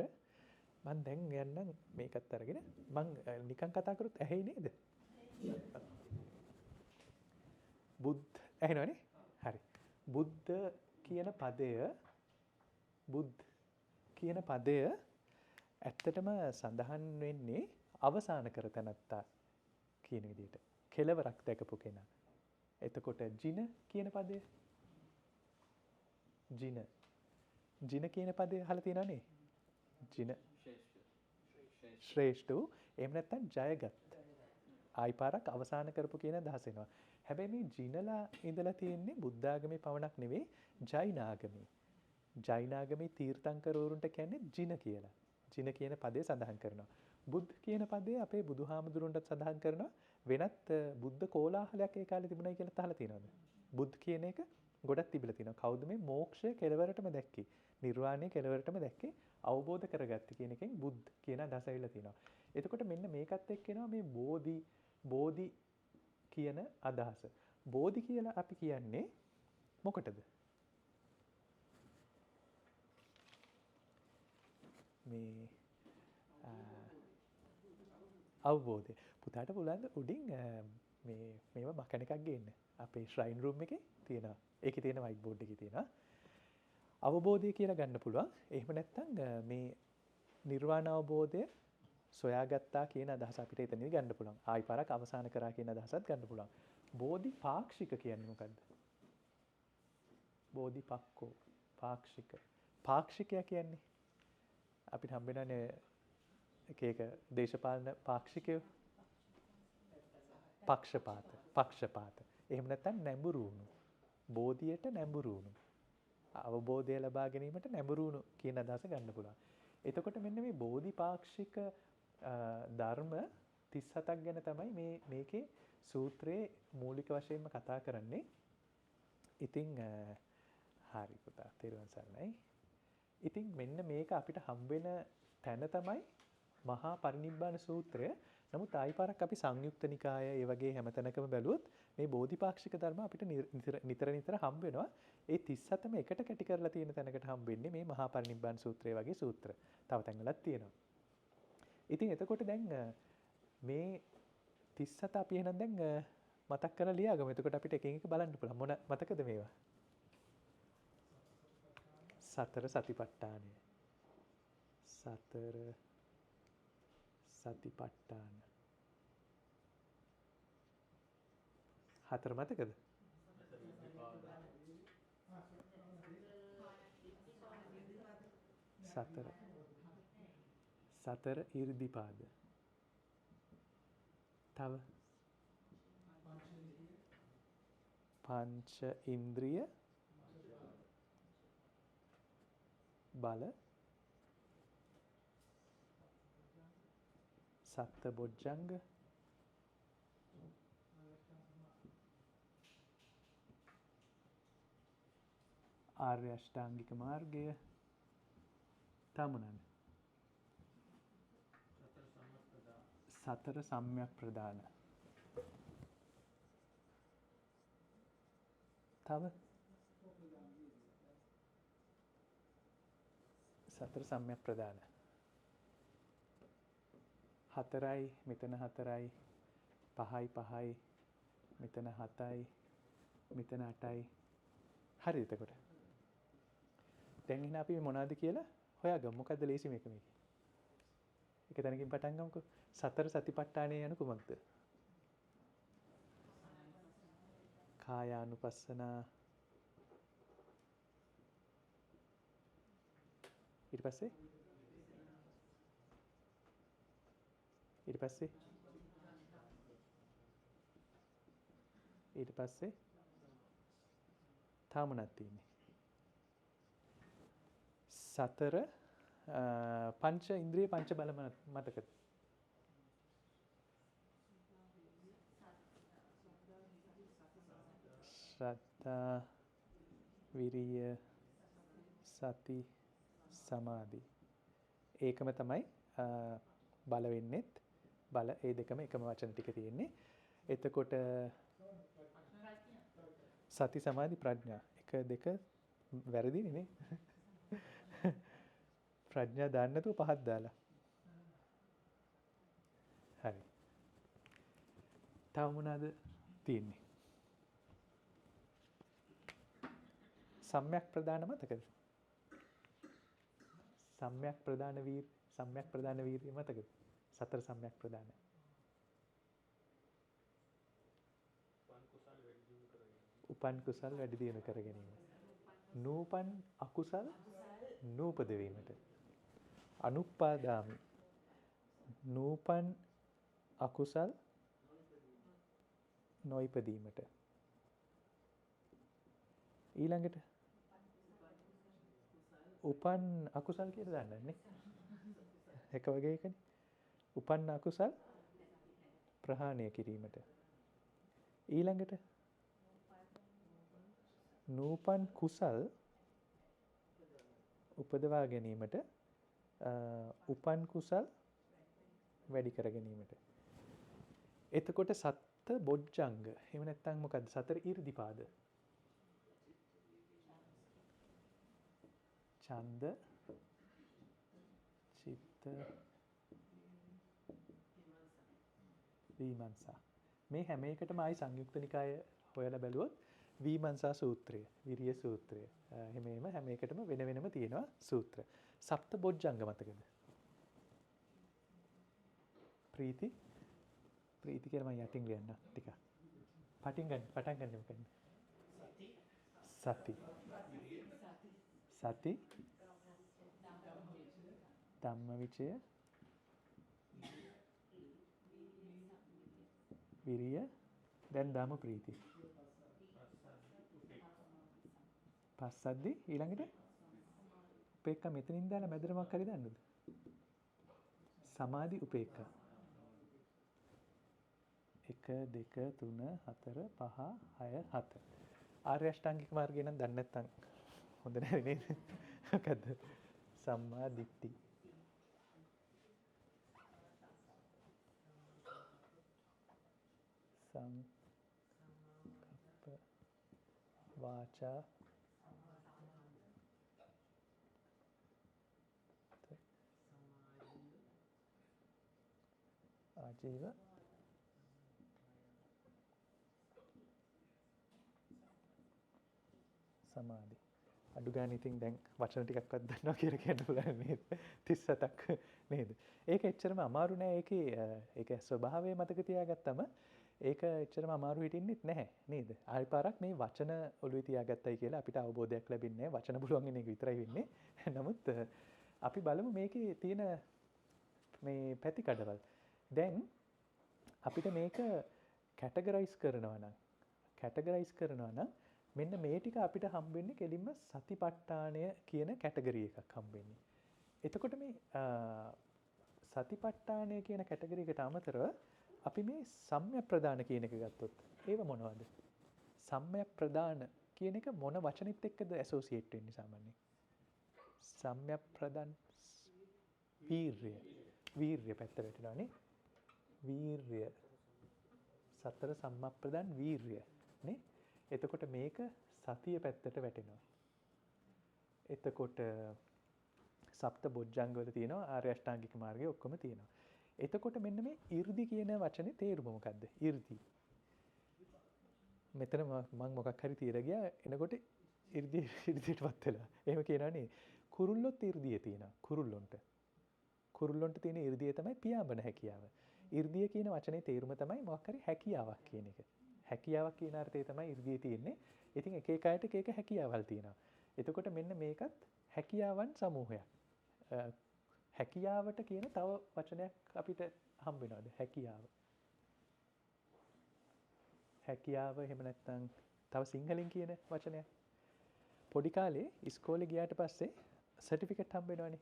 මම දැන් යන්නම් මේකත් අරගෙන මම නිකන් කතා කරොත් ඇහෙයි නේද? බුද්ධ ඇහෙනවනේ? හරි. බුද්ධ කියන පදය ඇත්තටම සඳහන් වෙන්නේ අවසාන කර තැනැත්තා කියන විදිහට. කෙලවරක් දැකපු කෙනා. එතකොට ජින කියන පදය ජින කියන පදය අහලා තියෙනවනේ. ජින ශ්‍රේෂ්ඨ වූ එහෙම නැත්නම් ජයගත්. ආයි පාරක් අවසාන කරපු කියන අදහස එනවා. හැබැයි මේ ජිනලා ඉඳලා තියෙන්නේ බුද්ධ ආගමේ පවණක් නෙවෙයි ජෛන ආගමේ. ජෛන ආගමේ තීර්ථංකරවරුන්ට කියන්නේ ජින කියලා. ජින කියන පදේ සඳහන් කරනවා. බුද්ධ කියන පදේ අපේ බුදුහාමුදුරුන්ට සඳහන් කරනවා. වෙනත් බුද්ධ කෝලාහලයක් ඒ කාලේ තිබුණයි කියලා අහලා තියෙනවද? බුද්ධ කියන එක ගොඩක් තිබිලා තියෙනවා. කවුද මේ මෝක්ෂය කෙලවරටම දැක්කේ? නිර්වාණය කෙලවරටම දැක්කේ? අවබෝධ කරගත්ත කියන එකෙන් බුද්ධ කියන අදහස ඇවිල්ලා තියෙනවා. එතකොට මෙන්න මේකත් එක්ක එනවා මේ බෝධි කියන අදහස. බෝධි කියලා අපි කියන්නේ මොකටද? මේ අවබෝධය. පුතාට පුළුවන් උඩින් මේවා මකන එකක් ගේන්න. අපේ ශ්‍රයින් රූම් එකේ තියෙනවා. ඒකේ තියෙන වයිට් බෝඩ් එකේ තියෙනවා. අවබෝධය කියලා ගන්න පුළුවන්. එහෙම නැත්නම් මේ නිර්වාණ අවබෝධය සොයාගත්තා කියන අදහස අපිට එතනදී ගන්න පුළුවන්. ආයි පාරක් අවසන් කරා කියන අදහසත් ගන්න පුළුවන්. බෝධි පාක්ෂික කියන්නේ මොකද්ද? බෝධි පක්කෝ පාක්ෂික. පාක්ෂිකයා කියන්නේ අපිට හම්බෙනනේ එක දේශපාලන පාක්ෂිකයෝ. පක්ෂපාත. එහෙම නැත්නම් නැඹුරු වුණු. බෝධියට නැඹුරු වුණු. අවබෝධය ලබා ගැනීමට නැඹුරු වුණු කියන අදහස ගන්න පුළුවන්. එතකොට මෙන්න මේ බෝධිපාක්ෂික ධර්ම 37ක් ගැන තමයි මේකේ සූත්‍රයේ මූලික වශයෙන්ම කතා කරන්නේ. ඉතින් හරි පුතා තේරුවන් සරණයි. ඉතින් මෙන්න මේක අපිට හම්බෙන තැන තමයි මහා පරිනිබ්බාන සූත්‍රය. නමුත් ආයි පාරක් අපි සංයුක්ත නිකාය ඒ වගේ හැමතැනකම බැලුවොත් මේ බෝධිපාක්ෂික ධර්ම අපිට නිතර හම්බ වෙනවා. ඒ 37ම එකට කැටි කරලා තියෙන තැනකට හම්බ වෙන්නේ මේ මහා පරිනිබ්බාන සූත්‍රය වගේ සූත්‍ර. තව තැන්වලත් තියෙනවා. ඉතින් එතකොට දැන් මේ 37 අපි එහෙනම් දැන් මතක් කරලා ලියාගමු. එතකොට අපිට එකින් එක බලන්න පුළුවන්. මොන මතකද මේවා? සතර සතිපට්ඨානය. සතර සතිපට්ඨාන. හතර මතකද? සතර ඉර්ධිපාද. තව පංච ඉන්ද්‍රිය බල සත්ත බොජ්ජංග ආර්ය අෂ්ටාංගික මාර්ගය තමනන් සතර සම්‍යක් ප්‍රදාන. තව සතර සම්‍යක් ප්‍රදාන. හතරයි මෙතන හතරයි පහයි මෙතන හතයි මෙතන අටයි. හරි එතකොට. දැන් ඉතින් අපි මොනවද කියලා හොයාගමු. මොකද්ද ලේසි මේක? එක තැනකින් පටන් ගමුකෝ. සතර සතිපට්ඨානය යන කුමක්ද? කායානුපස්සනා. ඊට පස්සේ තාමනක් තියෙන්නේ. සතර පංච ඉන්ද්‍රිය පංච බල මතකද? ශ්‍රද්ධා විරිය සති සමාධි. ඒකම තමයි බල වෙන්නෙත්. බල ඒ දෙකම එකම වචන ටික තියෙන්නේ. එතකොට සති සමාධි ප්‍රඥා 1 2 වැරදිනේ නේ. ප්‍රඥා දාන්න නැතුව පහක් දාලා. හරි. තව මොනවාද තියෙන්නේ? සම්‍යක් ප්‍රදාන මතකද? සම්‍යක් ප්‍රදාන වීර්ය මතකද? සතර සම්‍යක් ප්‍රදාන. උපන් කුසල් වැඩි දියුණු කර ගැනීම. නූපන් අකුසල් නූපද වීමට. අනුප්පාදාමි. නූපන් අකුසල් නොයිපදීමට. ඊළඟට උපන් අකුසල් කියලා දන්නන්නේ. එක වගේ එකනේ. උපන් අකුසල් ප්‍රහාණය කිරීමට. ඊළඟට නූපන් කුසල් උපදවා ගැනීමට උපන් කුසල් වැඩි කර ගැනීමට. එතකොට සත්ත බොජ්ජංග. එහෙම නැත්නම් මොකද්ද? සතර ඊර්ධිපාද. ඡන්ද, චිත්ත, විමර්ශා. මේ හැම එකටම ආයි සංයුක්ත නිකාය හොයලා බැලුවොත් විමර්ශා සූත්‍රය, විරිය සූත්‍රය. එහෙම හැම එකටම වෙන වෙනම තියෙනවා සූත්‍ර. සප්ත බොජ්ජංග මතකද? ප්‍රීති කියලා මම යටින් ලියන්න ටිකක්. පටන් ගන්න මොකක්ද? සති ධම්මවිචය විරිය දැන් ධම්ම ප්‍රීති පස්සද්දි ඊළඟට උපේක්ඛා මෙතනින් දාලා මැදට මොකක් හරි දාන්නද? සමාධි උපේක්ඛා 1 2 3 4 5 6 7 ආර්ය අෂ්ටාංගික මාර්ගය නම් දන්නේ නැත්නම් හොඳ නැහැ නේද? මොකද්ද? සම්මා දිට්ඨි. සංකප්ප වාචා ආජීව සමාධි. අඩු ගන්න ඉතින් දැන් වචන ටිකක්වත් දන්නවා කියලා කියන්න පුළුවන් නේද? 37ක් නේද? ඒක එච්චරම අමාරු නෑ. ඒක ස්වභාවය මතක තියාගත්තම ඒක එච්චරම අමාරු හිටින්නෙත් නැහැ නේද? ආයි පාරක් මේ වචන ඔළුවේ තියාගත්තයි කියලා අපිට අවබෝධයක් ලැබෙන්නේ නැහැ. වචන පුළුවන් වෙන එක විතරයි වෙන්නේ. නමුත් අපි බලමු මේකේ තියෙන මේ පැතිකඩවල්. දැන් අපිට මේක කැටගරයිස් කරනවා නම් මෙන්න මේ ටික අපිට හම්බෙන්නේ කෙලින්ම සතිපට්ඨානය කියන කැටගරි එකක් හම්බෙන්නේ. එතකොට මේ සතිපට්ඨානය කියන කැටගරි එකට අමතරව අපි මේ සම්‍යක් ප්‍රදාන කියන එක ගත්තොත් ඒව මොනවද? සම්‍යක් ප්‍රදාන කියන එක මොන වචනෙත් එක්කද ඇසෝසියේට් වෙන්නේ සාමාන්‍යයෙන්? සම්‍යක් ප්‍රදාන වීර්ය පැත්ත වැටෙනවානේ. වීර්ය සතර සම්මප්ප්‍රදාන වීර්ය නේ. එතකොට මේක සතිය පැත්තට වැටෙනවා. එතකොට සප්ත බොජ්ජංග වල තියෙනවා ආර්ය අෂ්ටාංගික මාර්ගය ඔක්කොම තියෙනවා. එතකොට මෙන්න මේ 이르දි කියන වචනේ තේරුම මොකද්ද? 이르දි. මෙතන මම මොකක් හරි තියලා ගියා එනකොට 이르දියටපත් වෙලා. එහෙම කියනවනේ. කුරුල්ලොත් 이르දිය තියෙනවා. කුරුල්ලොන්ට තියෙන 이르දිය තමයි පියාඹන හැකියාව. 이르දිය කියන වචනේ තේරුම තමයි මොකක් හරි හැකියාවක් කියන එක. හැකියාවක් කියන අර්ථය තමයි 이르දිය තියෙන්නේ. ඉතින් එක එක අයට එක එක හැකියාවල් තියෙනවා. එතකොට මෙන්න මේකත් හැකියාවන් සමූහයක්. හැකියාවට කියන තව වචනයක් අපිට හම්බ වෙනවද? හැකියාව එහෙම නැත්නම් තව සිංහලෙන් කියන වචනයක්. පොඩි කාලේ ඉස්කෝලේ ගියාට පස්සේ සර්ටිෆිකේට් හම්බ වෙනවනේ.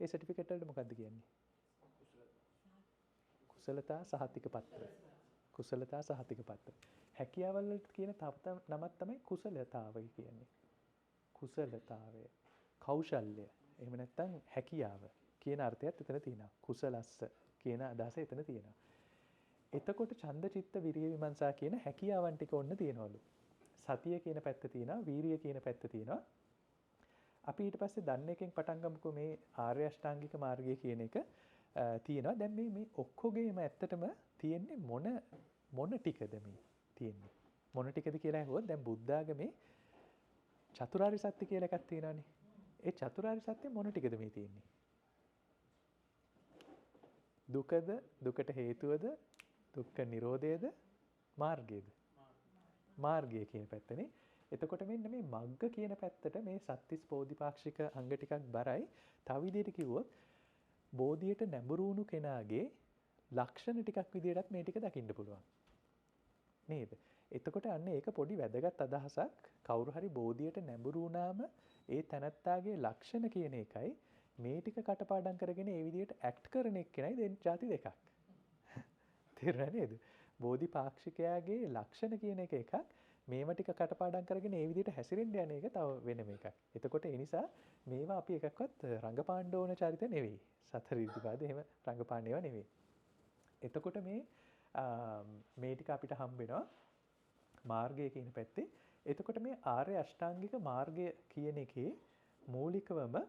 ඒ සර්ටිෆිකේට් වලට මොකක්ද කියන්නේ? කුසලතා සහතික පත්‍ර. හැකියාවල් වලට කියන තව නමක් තමයි කුසලතාවය කියන්නේ. කුසලතාවය, කෞශල්‍ය, එහෙම නැත්නම් හැකියාව කියන අර්ථයත් එතන තියෙනවා. කුසලස්ස කියන අදහස එතන තියෙනවා. එතකොට ඡන්ද චිත්ත විරිය විමර්ශා කියන හැකියාවන් ටික ඔන්න තියෙනවලු. සතිය කියන පැත්ත තියෙනවා, වීරිය කියන පැත්ත තියෙනවා. අපි ඊට පස්සේ දන්න එකෙන් පටන් ගමුකෝ මේ ආර්ය අෂ්ටාංගික මාර්ගය කියන එක තියෙනවා. දැන් මේ ඔක්කොගේම ඇත්තටම තියෙන්නේ මොන ටිකද මේ තියෙන්නේ? මොන ටිකද කියලා අහුවොත් දැන් බුද්ධ ආගමේ චතුරාර්ය සත්‍ය කියලා එකක් තියෙනවානේ. ඒ චතුරාර්ය සත්‍ය මොන ටිකද මේ තියෙන්නේ? දුකද දුකට හේතුවද දුක්ඛ නිරෝධයද මාර්ගයද? මාර්ගය කියන පැත්තනේ. එතකොට මෙන්න මේ මග්ග කියන පැත්තට මේ සත්‍තිස් බෝධිපාක්ෂික අංග ටිකක් බරයි. තව විදිහට කිව්වොත් බෝධියට නැඹුරු වුණු කෙනාගේ ලක්ෂණ ටිකක් විදිහටත් මේ ටික දකින්න පුළුවන්. නේද? එතකොට අන්න ඒක පොඩි වැදගත් අදහසක්. කවුරු හරි බෝධියට නැඹුරු වුණාම ඒ තැනත්තාගේ ලක්ෂණ කියන එකයි මේ ටික කටපාඩම් කරගෙන ඒ විදිහට ඇක්ට් කරන එක්කෙනයි දෙන්න જાති දෙකක්. තේරුණා නේද? බෝධිපාක්ෂිකයාගේ ලක්ෂණ කියන එක එකක්. මේව ටික කටපාඩම් කරගෙන ඒ විදිහට හැසිරෙන්න යන එක තව වෙනම එකක්. එතකොට ඒ නිසා මේවා අපි එකක්වත් රංගපාන්න ඕන චරිත නෙවෙයි. සතර ඉද්ධිපාද එහෙම රංගපාන්න ඒවා නෙවෙයි. එතකොට මේ ටික අපිට හම්බ වෙනවා මාර්ගය කියන පැත්තේ. එතකොට මේ ආර්ය අෂ්ටාංගික මාර්ගය කියන එකේ මූලිකවම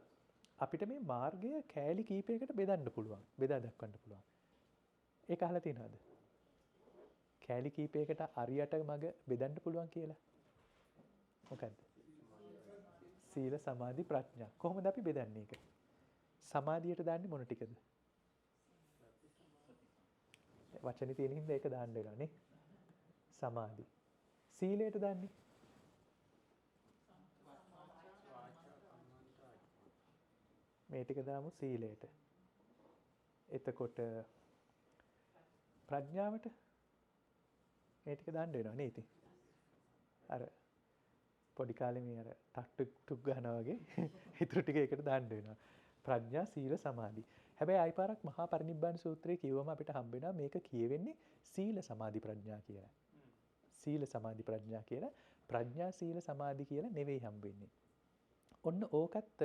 අපිට මේ මාර්ගය කෑලි කීපයකට බෙදන්න පුළුවන්. බෙදා දක්වන්න පුළුවන්. ඒක අහලා තියෙනවද? කෑලි කීපයකට අරියට මග බෙදන්න පුළුවන් කියලා. මොකද්ද? සීල සමාධි ප්‍රඥා. කොහොමද අපි බෙදන්නේ ඒක? සමාධියට දාන්නේ මොන ටිකද? වචනේ තියෙන හින්දා ඒක දාන්න වෙනවා නේ. සමාධි. සීලයට දාන්නේ මේ ටික දාමු සීලයට. එතකොට ප්‍රඥාවට මේ ටික දාන්න වෙනවා නේ ඉතින්. අර පොඩි කාලේ මේ අර ටක් ටුක් ගන්නවා වගේ ඊටු ටික එකට දාන්න වෙනවා. ප්‍රඥා සීල සමාධි. හැබැයි ආයි පාරක් මහා පරිනිබ්බාන සූත්‍රයේ කියවම අපිට හම්බ වෙනවා මේක කියවෙන්නේ සීල සමාධි ප්‍රඥා කියලා. සීල සමාධි ප්‍රඥා කියලා. ප්‍රඥා සීල සමාධි කියලා නෙවෙයි හම්බ වෙන්නේ. ඔන්න ඕකත්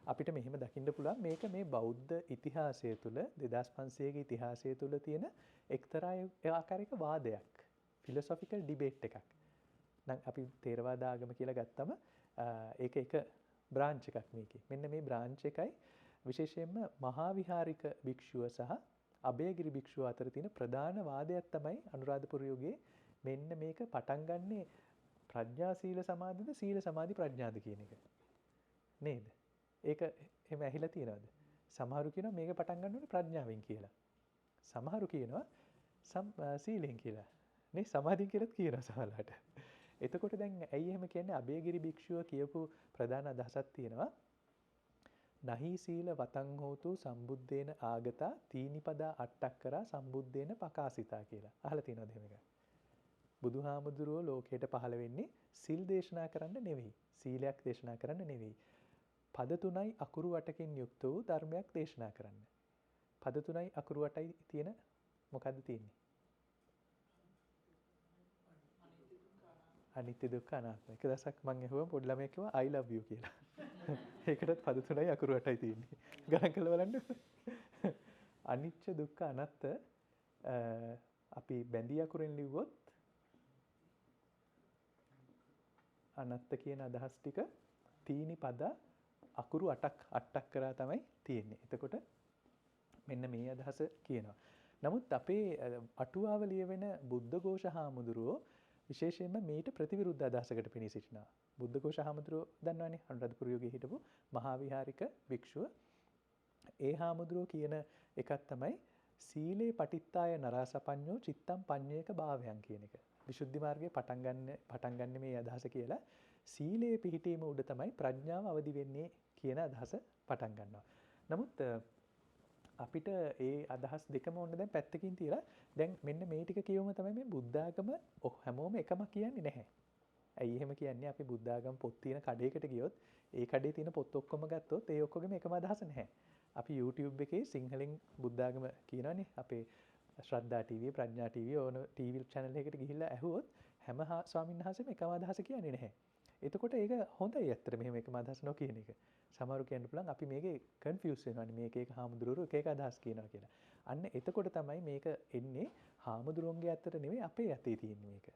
අපිට මෙහෙම දකින්න පුළුවන් මේක මේ බෞද්ධ ඉතිහාසය තුළ 2500ක ඉතිහාසය තුළ තියෙන එක්තරා ආකාරයක වාදයක්. ෆිලොසොෆිකල් ඩිබේට් එකක්. නම් අපි තේරවාද ආගම කියලා ගත්තම ඒක එක බ්‍රාන්ච් එකක් මේකේ. මෙන්න මේ බ්‍රාන්ච් එකයි විශේෂයෙන්ම මහා විහාරික භික්ෂුව සහ අභයගිරි භික්ෂුව අතර තියෙන ප්‍රධාන වාදයක් තමයි අනුරාධපුර යුගයේ මෙන්න මේක පටන් ගන්නේ ප්‍රඥා සීල සමාධිද සීල සමාධි ප්‍රඥාද කියන එක. නේද? ඒක එහෙම ඇහිලා තියෙනවද? සමහරු කියනවා මේක පටන් ගන්න ඕනේ ප්‍රඥාවෙන් කියලා. සමහරු කියනවා සීලෙන් කියලා. නේ සමාධියෙන් කියලාත් කියනවා සමහරවිට. එතකොට දැන් ඇයි එහෙම කියන්නේ? අභයගිරි භික්ෂුව කියපු ප්‍රධාන අදහසක් තියෙනවා. නහි සීල වතං හෝතු සම්බුද්දේන ආගතා තීනිපදා අට්ටක්කරා සම්බුද්දේන පකාසිතා කියලා. අහලා තියෙනවද එහෙම එකක්? බුදුහාමුදුරුවෝ ලෝකයට පහළ වෙන්නේ සිල් දේශනා කරන්න නෙවෙයි. සීලයක් දේශනා කරන්න නෙවෙයි. පද 3යි අකුරු 8කින් යුක්ත වූ ධර්මයක් දේශනා කරන්න. පද 3යි අකුරු 8යි තියෙන මොකද්ද තියෙන්නේ? අනිත්‍ය දුක්ඛ අනාත්ම. එක දවසක් මම ඇහුවා පොඩි ළමයෙක් කිව්වා I love you කියලා. ඒකටත් පද 3යි අකුරු 8යි තියෙන්නේ. ගණන් කරලා බලන්න. අනිච්ච දුක්ඛ අනාත්ත අපි බැඳී අකුරෙන් ලිව්වොත් අනාත්ත කියන අදහස් ටික තීනි පද අකුරු 8ක් කරා තමයි තියෙන්නේ. එතකොට මෙන්න මේ අදහස කියනවා. නමුත් අපේ අටුවාව ලියවෙන බුද්ධඝෝෂ හාමුදුරුවෝ විශේෂයෙන්ම මේට ප්‍රතිවිරුද්ධ අදහසකට පෙනී සිටිනවා. බුද්ධඝෝෂ හාමුදුරුවෝ දන්නවනේ අනුරාධපුර යුගයේ හිටපු මහා විහාරික භික්ෂුව. ඒ හාමුදුරුවෝ කියන එකක් තමයි සීලේ පටිත්තාය නරාසපඤ්ඤෝ චිත්තම් පඤ්ඤේක භාවයන් කියන එක. විසුද්ධි මාර්ගයේ පටන් ගන්න මේ අදහස කියලා සීලේ පිහිටීම උඩ තමයි ප්‍රඥාව අවදි වෙන්නේ කියන අදහස පටන් ගන්නවා. නමුත් අපිට ඒ අදහස් දෙකම ඕන දැන් පැත්තකින් තියලා දැන් මෙන්න මේ ටික කියවම තමයි මේ බුද්ධ ආගම හැමෝම එකම කියන්නේ නැහැ. ඇයි එහෙම කියන්නේ? අපි බුද්ධ ආගම පොත් තියෙන කඩේකට ගියොත් ඒ කඩේ තියෙන පොත් ඔක්කොම ගත්තොත් ඒ ඔක්කොගෙම එකම අදහස නැහැ. අපි YouTube එකේ සිංහලෙන් බුද්ධ ආගම කියනවනේ අපේ ශ්‍රද්ධා TV, ප්‍රඥා TV ඕන TV channel එකකට ගිහිල්ලා ඇහුවොත් හැම ස්වාමීන් වහන්සේම එකම අදහස කියන්නේ නැහැ. එතකොට ඒක හොඳයි ඇත්තට මෙහෙම එකම අදහස් නොකියන එක. සමහරු කියන්න පුළුවන් අපි මේකේ කන්ෆියුස් වෙනවානේ මේක එක හාමුදුරුවෝ එක අදහස් කියනවා කියලා. අන්න එතකොට තමයි මේක එන්නේ හාමුදුරුවන්ගේ අතට නෙවෙයි අපේ අතේ තියෙන්නේ මේක.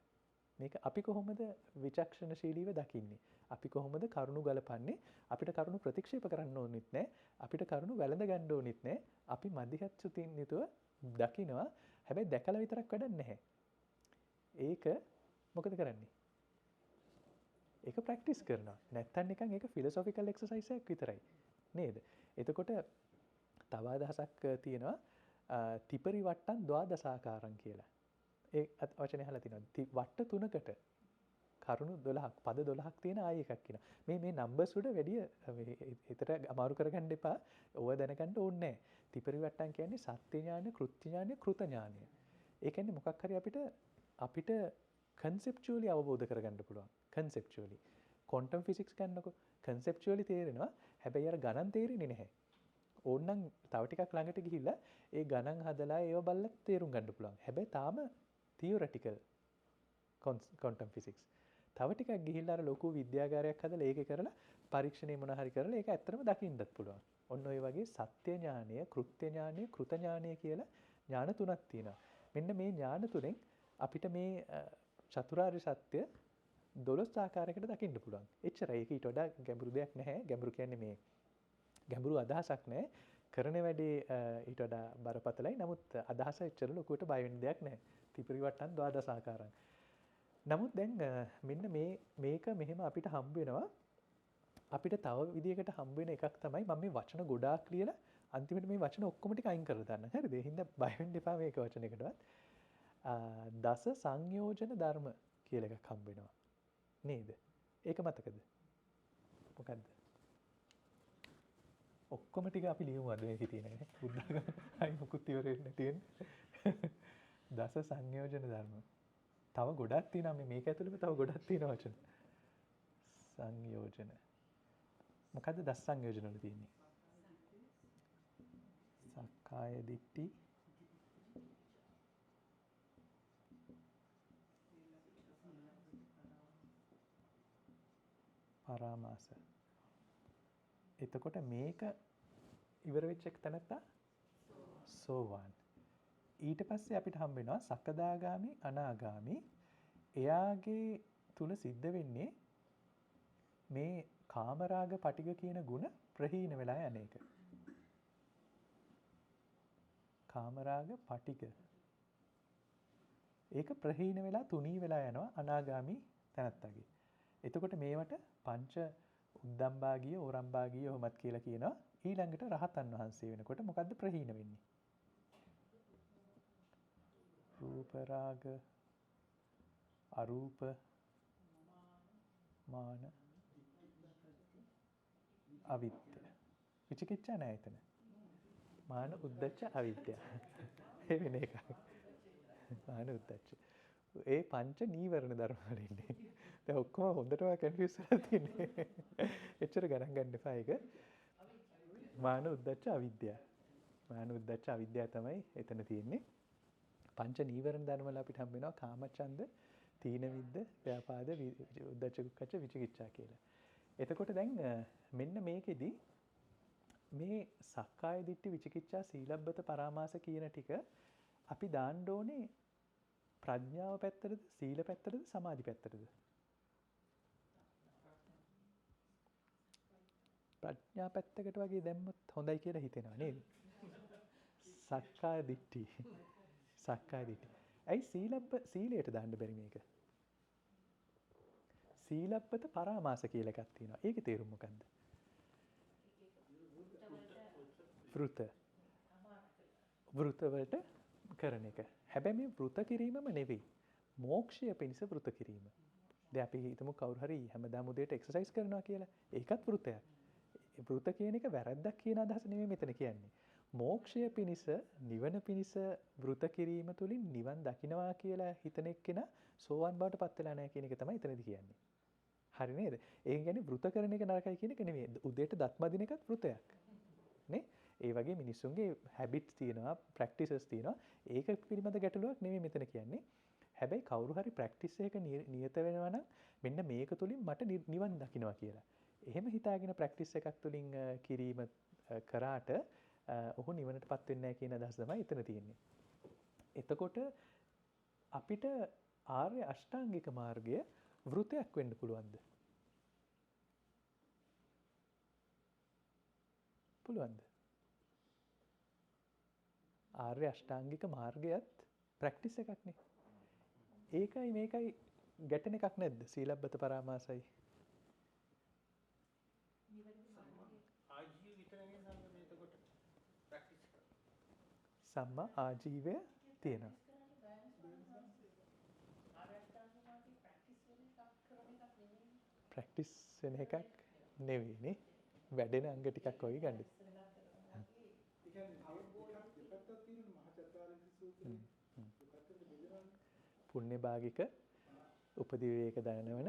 මේක අපි කොහොමද විචක්ෂණශීලීව දකින්නේ? අපි කොහොමද කරුණු ගලපන්නේ? අපිට කරුණු ප්‍රතික්ෂේප කරන්න ඕනෙත් නැහැ. අපිට කරුණු වැළඳ ගන්න ඕනෙත් නැහැ. අපි මධ්‍යස්ථිතින් යුතුව දකිනවා. හැබැයි දැකලා විතරක් වැඩක් නැහැ. ඒක මොකද කරන්නේ? ඒක ප්‍රැක්ටිස් කරනවා. නැත්තම් නිකන් ඒක ෆිලොසොෆිකල් එක්සර්සයිස් එකක් විතරයි. නේද? එතකොට තව අදහසක් තියෙනවා තිපරිවට්ටන් ද්වාදසාකාරං කියලා. ඒ වචනේ අහලා තිනවා. වට්ට තුනකට කරුණු 12ක් පද 12ක් තියෙන ආයෙ එකක් කියනවා. මේ නම්බර්ස් වල වැඩි හිතට අමාරු කරගන්න එපා. ඕව දැනගන්න ඕනේ නැහැ. තිපරිවට්ටන් කියන්නේ සත්‍ය ඥාන, කෘත්‍ය ඥාන, කෘත ඥානය. ඒ කියන්නේ මොකක් හරි අපිට කන්සෙප්චුවලි අවබෝධ කරගන්න පුළුවන්. කන්සෙප්චුවලි. ක්වොන්ටම් ෆිසික්ස් ගන්නකො කන්සෙප්චුවලි තේරෙනවා. හැබැයි අර ගණන් තේරෙන්නේ නැහැ. ඕන්නම් තව ටිකක් ළඟට ගිහිල්ලා ඒ ගණන් හදලා ඒව බලලා තේරුම් ගන්න පුළුවන්. හැබැයි තාම තියොරිටිකල් ක්වොන්ටම් ෆිසික්ස්. තව ටිකක් ගිහිල්ලා අර ලොකු විද්‍යාගාරයක් හදලා ඒකේ කරලා පරීක්ෂණේ මොන හරි කරලා ඒක ඇත්තටම දකින්නත් පුළුවන්. ඔන්න ඔය වගේ සත්‍ය ඥානය, කෘත්‍ය ඥානය, කෘත ඥානය කියලා ඥාන තුනක් තියෙනවා. මෙන්න මේ ඥාන තුනෙන් අපිට මේ චතුරාර්ය සත්‍ය 12 ආකාරයකට දකින්න පුළුවන්. එච්චරයි. ඒක ඊට වඩා ගැඹුරු දෙයක් නැහැ. ගැඹුරු කියන්නේ මේ ගැඹුරු අදහසක් නැහැ. කරන වැඩේ ඊට වඩා බරපතලයි. නමුත් අදහස එච්චර ලොකුවට බය වෙන්න දෙයක් නැහැ. ත්‍රිපරිවට්ටන් ද්වාදස ආකාරං. නමුත් දැන් මෙන්න මේක මෙහෙම අපිට හම්බ වෙනවා. අපිට තව විදියකට හම්බ වෙන එකක් තමයි මම මේ වචන ගොඩාක් ලියලා අන්තිමට මේ වචන ඔක්කොම ටික අයින් කරලා දාන්න. හරිද? ඒ හින්දා බය වෙන්න එපා මේක වචනයකටවත්. දස සංයෝජන ධර්ම කියලා එකක් හම්බ වෙනවා. නේද? ඒක මතකද? මොකද්ද? ඔක්කොම ටික අපි ලියමු අද මේකේ තියෙන නේ. බුද්ධඝම අයි මොකුත් ඉවරෙන්නේ තියෙන්නේ. දස සංයෝජන ධර්ම. තව ගොඩක් තියෙනවා මේක ඇතුළෙම තව ගොඩක් තියෙනවා වචන. සංයෝජන. මොකද්ද දස සංයෝජන වල තියෙන්නේ? සක්කාය දිට්ඨි, පරාමාස. එතකොට මේක ඉවර වෙච්ච එක තැනත්තා සෝවාන්. ඊට පස්සේ අපිට හම්බ වෙනවා සකදාගාමි, අනාගාමි. එයාගේ තුල සිද්ධ වෙන්නේ මේ කාමරාග පටිග කියන ಗುಣ ප්‍රහීන වෙලා යන එක. කාමරාග පටිග. ඒක ප්‍රහීන වෙලා තුනී වෙලා යනවා අනාගාමි තැනත්තගේ. එතකොට මේවට පංච උද්දම්භාගිය, ඕරම්භාගිය ඔහොමත් කියලා කියනවා. ඊළඟට රහතන් වහන්සේ වෙනකොට මොකද්ද ප්‍රහීන වෙන්නේ? රූප රාග, අරූප, මාන, අවිද්‍ය. විචිකිච්ඡා නැහැ එතන. මාන, උද්ධච්ච, අවිද්‍යාව. ඒ වෙන එකක්. මාන, උද්ධච්ච. ඒ පංච නීවරණ ධර්ම වල ඉන්නේ. දැන් ඔක්කොම හොඳටම කන්ෆියුස් වෙලා තියෙන්නේ. එච්චර ගණන් ගන්න එපා ඒක. මාන, උද්ධච්ච, අවිද්‍යාව. මාන, උද්ධච්ච, අවිද්‍යාව තමයි එතන තියෙන්නේ. පංච නීවරණ ධර්ම වල අපිට හම්බ වෙනවා කාමච්ඡන්ද, තීන මිද්ද, ව්‍යාපාද, උද්ධච්ච, කුක්කච්ච, විචිකිච්ඡා කියලා. එතකොට දැන් මෙන්න මේකෙදි මේ සක්කාය දිට්ඨි, විචිකිච්ඡා, සීලබ්බත, පරාමාස කියන ටික අපි දාන්න ඕනේ ප්‍රඥාව පැත්තටද, සීල පැත්තටද, සමාධි පැත්තටද? ප්‍රඥා පැත්තකට වගේ දැම්මොත් හොඳයි කියලා හිතෙනවා නේද? සක්කාය දිට්ඨි. සක්කාය දිට්ඨි. ඇයි සීලයට දාන්න බැරි මේක? සීලබ්බත පරාමාස කියලා එකක් තියෙනවා. ඒකේ තේරුම මොකද්ද? වෘත. වෘත වලට කරන එක. හැබැයි මේ වෘත කිරීමම නෙවෙයි. මෝක්ෂය පිණිස වෘත කිරීම. දැන් අපි හිතමු කවුරු හරි හැමදාම උදේට එක්සර්සයිස් කරනවා කියලා. ඒකත් වෘතයක්. වෘත කියන එක වැරද්දක් කියන අදහස නෙමෙයි මෙතන කියන්නේ. මෝක්ෂය පිණිස, නිවන පිණිස වෘත කිරීම තුළින් නිවන් දකින්නවා කියලා හිතන එක්කෙනා සෝවන් බවට පත් වෙලා නැහැ කියන එක තමයි එතනදි කියන්නේ. හරි නේද? ඒ කියන්නේ වෘත කරන එක නරකයි කියන එක නෙමෙයි. උදේට දත් මදින එකත් වෘතයක්. නේ? ඒ වගේ මිනිස්සුන්ගේ හැබිට්ස් තියෙනවා, ප්‍රැක්ටිසස් තියෙනවා. ඒක පිළිබඳ ගැටලුවක් නෙමෙයි මෙතන කියන්නේ. හැබැයි කවුරු හරි ප්‍රැක්ටිස් එක නියත වෙනවා නම් මෙන්න මේක තුලින් මට නිවන් දකින්නවා කියලා. එහෙම හිතාගෙන ප්‍රැක්ටිස් එකක් තුලින් කිරීම කරාට ඔහු නිවනටපත් වෙන්නේ නැහැ කියන අදහස තමයි එතන තියෙන්නේ. එතකොට අපිට ආර්ය අෂ්ටාංගික මාර්ගය වෘතයක් වෙන්න පුළුවන්ද? පුළුවන්ද? ආර්ය අෂ්ටාංගික මාර්ගයත් ප්‍රැක්ටිස් එකක් නේ. ඒකයි මේකයි ගැටෙන එකක් නැද්ද? සීලබ්බත පරාමාසයි. සම්මා ආජීවය තියෙනවා. ප්‍රැක්ටිස් වෙන එකක් නෙවෙයිනේ. වැඩෙන අංග ටිකක් වගේ ගන්න. පුණ්‍ය භාගික උපදිවිවේක දනවන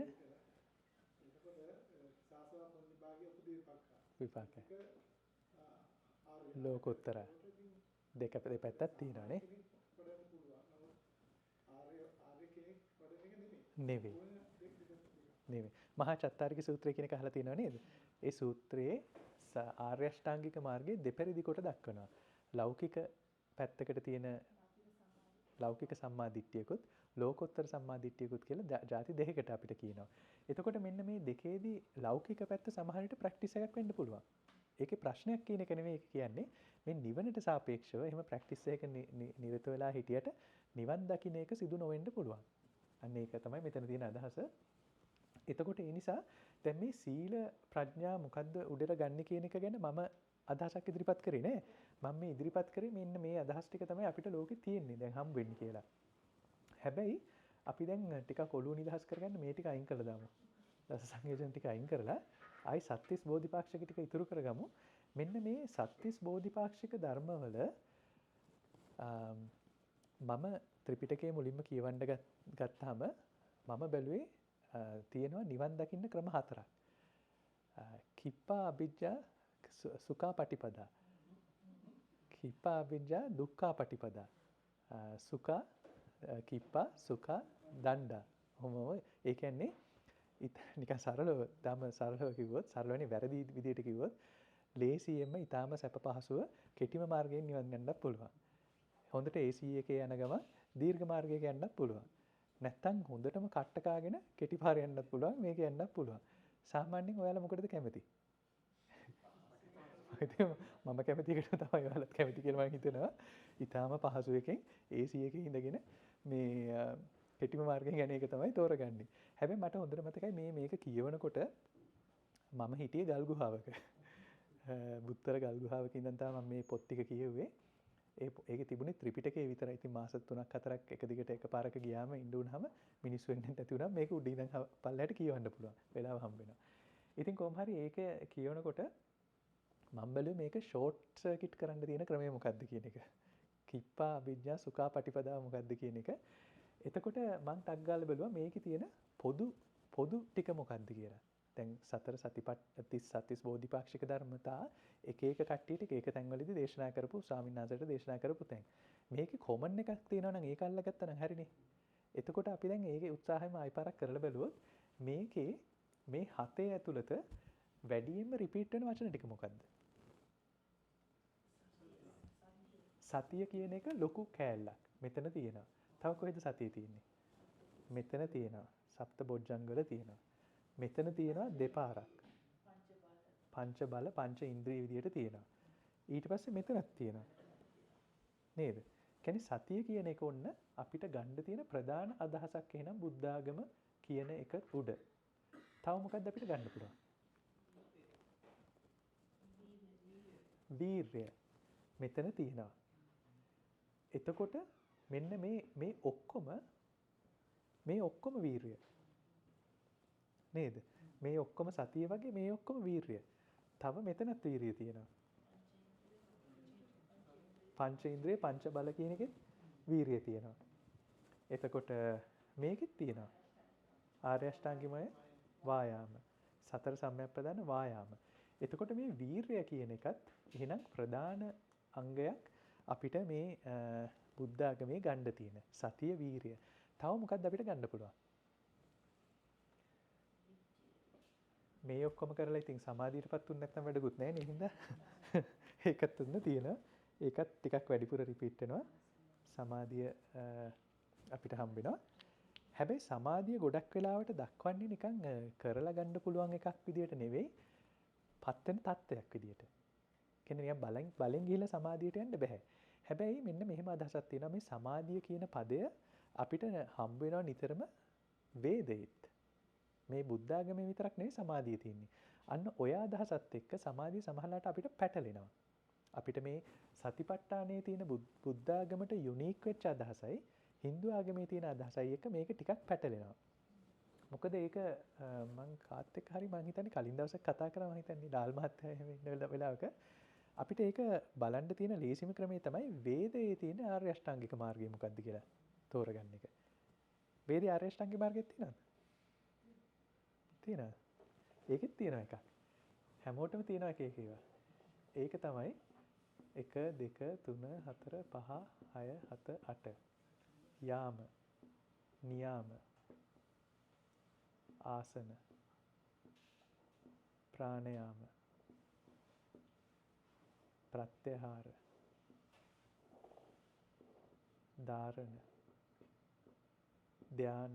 විපාක ලෝකෝත්තර දෙපැත්තක් තියෙනවානේ. නෙවෙයි. මහා චත්තාරික සූත්‍රය කියන එක අහලා තියෙනව නේද? ඒ සූත්‍රයේ ආර්ය අෂ්ටාංගික මාර්ගයේ දෙපරිදි කොට දක්වනවා. ලෞකික පැත්තකට තියෙන ලෞකික සම්මාදිට්ඨියකුත් ලෝකෝත්තර සම්මාදිට්ඨියකුත් කියලා ಜಾති දෙකකට අපිට කියනවා. එතකොට මෙන්න මේ දෙකේදී ලෞකික පැත්ත සමහර විට ප්‍රැක්ටිස් එකක් වෙන්න පුළුවන්. ඒකේ ප්‍රශ්නයක් කියන එක නෙවෙයි කියන්නේ මේ නිවනට සාපේක්ෂව එහෙම ප්‍රැක්ටිස් එකක නිරත වෙලා හිටියට නිවන් දකින්න එක සිදු නොවෙන්න පුළුවන්. අන්න ඒක තමයි මෙතන තියෙන අදහස. එතකොට ඒ නිසා දැන් මේ සීල ප්‍රඥා මොකද්ද උඩට ගන්න කියන එක ගැන මම අදහසක් ඉදිරිපත් කරේ නෑ. මම මේ ඉදිරිපත් කරේ මෙන්න මේ අදහස් ටික තමයි අපිට ලෝකේ තියෙන්නේ දැන් හම් වෙන්නේ කියලා. හැබැයි අපි දැන් ටිකක් ඔළුව නිදහස් කරගන්න මේ ටික අයින් කරලා දාමු. දස සංයෝජන ටික අයින් කරලා ආයි සත්‍තිස් බෝධිපාක්ෂික ටික ඉතුරු කරගමු. මෙන්න මේ සත්‍තිස් බෝධිපාක්ෂික ධර්මවල මම ත්‍රිපිටකයේ මුලින්ම කියවන්න ගත්තාම මම බැලුවේ තියෙනවා නිවන් දකින්න ක්‍රම 4ක්. කිප්පා අවිජ්ජා සුඛා පටිපදා. කිප්පා අවිජ්ජා දුක්ඛා පටිපදා. සුඛා කිප්පා සුඛා දණ්ඩා. කොහොමද? ඒ කියන්නේ නිකන් සරලව සරලව කිව්වොත් සරලවනේ වැරදි විදියට කිව්වොත් ලේසියෙන්ම ඊටාම සැප පහසුව කෙටිම මාර්ගයෙන් නිවන් යන්නත් පුළුවන්. හොඳට AC එකේ යන ගම දීර්ඝ මාර්ගයක යන්නත් පුළුවන්. නැත්තම් හොඳටම කට්ට කාගෙන කෙටි පාර යන්නත් පුළුවන් මේක යන්නත් පුළුවන්. සාමාන්‍යයෙන් ඔයාලා මොකටද කැමති? මම කැමති එකට තමයි ඔයාලත් කැමති කියලා මම හිතනවා. ඊටාම පහසු එකෙන් AC එකේ ඉඳගෙන මේ කෙටිම මාර්ගයෙන් යන එක තමයි තෝරගන්නේ. හැබැයි මට හොඳට මතකයි මේක කියවනකොට මම හිටියේ ගල් ගුහාවක. බුත්තර ගල් ගුහාවක ඉඳන් තමයි මම මේ පොත් ටික කියෙව්වේ. ඒකේ තිබුණේ ත්‍රිපිටකයේ විතරයි. ඉතින් මාස 3-4ක් එක දිගට එකපාරක ගියාම ඉන්න උනහම මිනිස්සු වෙන්නේ නැති වුණා. මේක උඩින් ඉඳන් පල්ලයට කියවන්න පුළුවන්. වෙලාව හම්බ වෙනවා. ඉතින් කොහොම හරි ඒක කියවනකොට මම බැලුවේ මේක ෂෝට් සර්කිට් කරන්න තියෙන ක්‍රමය මොකක්ද කියන එක. කිප්පා අවිජ්ජා සුඛා පටිපදා මොකක්ද කියන එක. එතකොට මං ටක් ගාලා බැලුවා මේකේ තියෙන පොදු ටික මොකක්ද කියලා. දැන් සතර සතිස් බෝධිපාක්ෂික ධර්මතා එක එක කට්ටියට එක එක තැන්වලදී දේශනා කරපු ස්වාමීන් වහන්සේට දේශනා කරපු තැන්. මේකේ කොමන් එකක් තියෙනවා නම් ඒක අල්ලගත්තා නම් හරිනේ. එතකොට අපි දැන් ඒකේ උත්සාහයම ආයිපාරක් කරලා බැලුවොත් මේකේ මේ 7 ඇතුළත වැඩියෙන්ම රිපීට් වෙන වචන ටික මොකක්ද? සතිය කියන එක ලොකු කෑල්ලක්. මෙතන තියෙනවා. තව කොහෙද සතිය තියෙන්නේ? මෙතන තියෙනවා. සප්ත බොජ්ජංග වල තියෙනවා. මෙතන තියෙනවා දෙපාරක්. පංච බල පංච ඉන්ද්‍රිය විදියට තියෙනවා. ඊට පස්සේ මෙතනක් තියෙනවා. නේද? කියන්නේ සතිය කියන එක ඔන්න අපිට ගන්න තියෙන ප්‍රධාන අදහසක් එහෙනම් බුද්ධාගම කියන එක උඩ. තව මොකක්ද අපිට ගන්න පුළුවන්? වීර්ය. මෙතන තියෙනවා. එතකොට මෙන්න මේ ඔක්කොම වීර්ය. නේද? මේ ඔක්කොම සතිය වගේ මේ ඔක්කොම වීර්ය. තව මෙතනත් වීර්ය තියෙනවා. පංච ඉන්ද්‍රිය පංච බල කියන එකෙත් වීර්ය තියෙනවා. එතකොට මේකෙත් තියෙනවා. ආර්ය අෂ්ටාංගිමය වායාම. සතර සම්‍යක් ප්‍රදාන වායාම. එතකොට මේ වීර්ය කියන එකත් එහෙනම් ප්‍රධාන අංගයක් අපිට මේ බුද්ධ ආගමේ ගන්න තියෙන. සතිය වීර්ය. තව මොකක්ද අපිට ගන්න පුළුවන්? මේ ඔක්කොම කරලා ඉතින් සමාධියටපත් වුණ නැත්නම් වැඩකුත් නැහැ නේ. හින්දා ඒකත් උන්න තියෙනවා. ඒකත් ටිකක් වැඩිපුර රිපීට් වෙනවා. සමාධිය අපිට හම්බ වෙනවා. හැබැයි සමාධිය ගොඩක් වෙලාවට දක්වන්නේ නිකන් කරලා ගන්න පුළුවන් එකක් විදියට නෙවෙයි. පත් වෙන තත්ත්වයක් විදියට. කියන්නේ නිකන් බලෙන් ගිහිල්ලා සමාධියට යන්න බෑ. හැබැයි මෙන්න මෙහෙම අදහසක් තියෙනවා මේ සමාධිය කියන පදය අපිට හම්බ වෙනවා නිතරම වේදෙත්. මේ බුද්ධ ආගමේ විතරක් නෙවෙයි සමාධිය තියෙන්නේ. අන්න ඔය අදහසත් එක්ක සමාධිය සමහරලාට අපිට පැටලෙනවා. අපිට මේ සතිපට්ඨානයේ තියෙන බුද්ධ ආගමට යුනික් වෙච්ච අදහසයි Hindu ආගමේ තියෙන අදහසයි එක මේක ටිකක් පැටලෙනවා. මොකද ඒක මම කාත් එක්ක හරි මම හිතන්නේ කලින් දවසක් කතා කරා මම හිතන්නේ ඩාල් මහත්තයා එහෙම ඉන්න වෙලාවක අපිට ඒක බලන්න තියෙන ලේසිම ක්‍රමය තමයි වේදයේ තියෙන ආර්ය අෂ්ටාංගික මාර්ගය මොකක්ද කියලා තෝරගන්න එක. වේදයේ ආර්ය අෂ්ටාංගික මාර්ගයක් තියෙනවද? තියෙනවද? ඒකෙත් තියෙනවා එකක්. හැමෝටම තියෙනවා එක එක ඒවා. ඒක තමයි 1 2 3 4 5 6 7 8 යාම නියාම ආසන ප්‍රාණයාම ප්‍රත්‍යහාර ධාරණ ධාන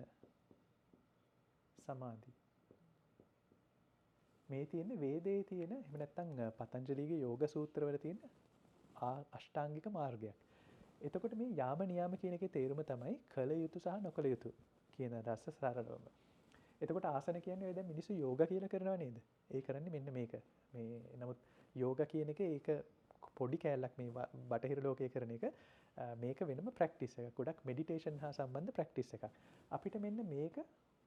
සමාධි මේ තියෙන වේදයේ තියෙන එහෙම නැත්නම් පතංජලිගේ යෝග සූත්‍රවල තියෙන අෂ්ටාංගික මාර්ගයක්. එතකොට මේ යාම නියාම කියන එකේ තේරුම තමයි කළ යුතු සහ නොකළ යුතු කියන අදහස සරලවම. එතකොට ආසන කියන්නේ ඔය දැන් මිනිස්සු යෝගා කියලා කරනවා නේද? ඒ කරන්නේ මෙන්න මේක. මේ නමුත් යෝගා කියන එක ඒක පොඩි කෑල්ලක් මේ බටහිර ලෝකයේ කරන එක. මේක වෙනම ප්‍රැක්ටිස් එකක්. ගොඩක් මෙඩිටේෂන් හා සම්බන්ධ ප්‍රැක්ටිස් එකක්. අපිට මෙන්න මේක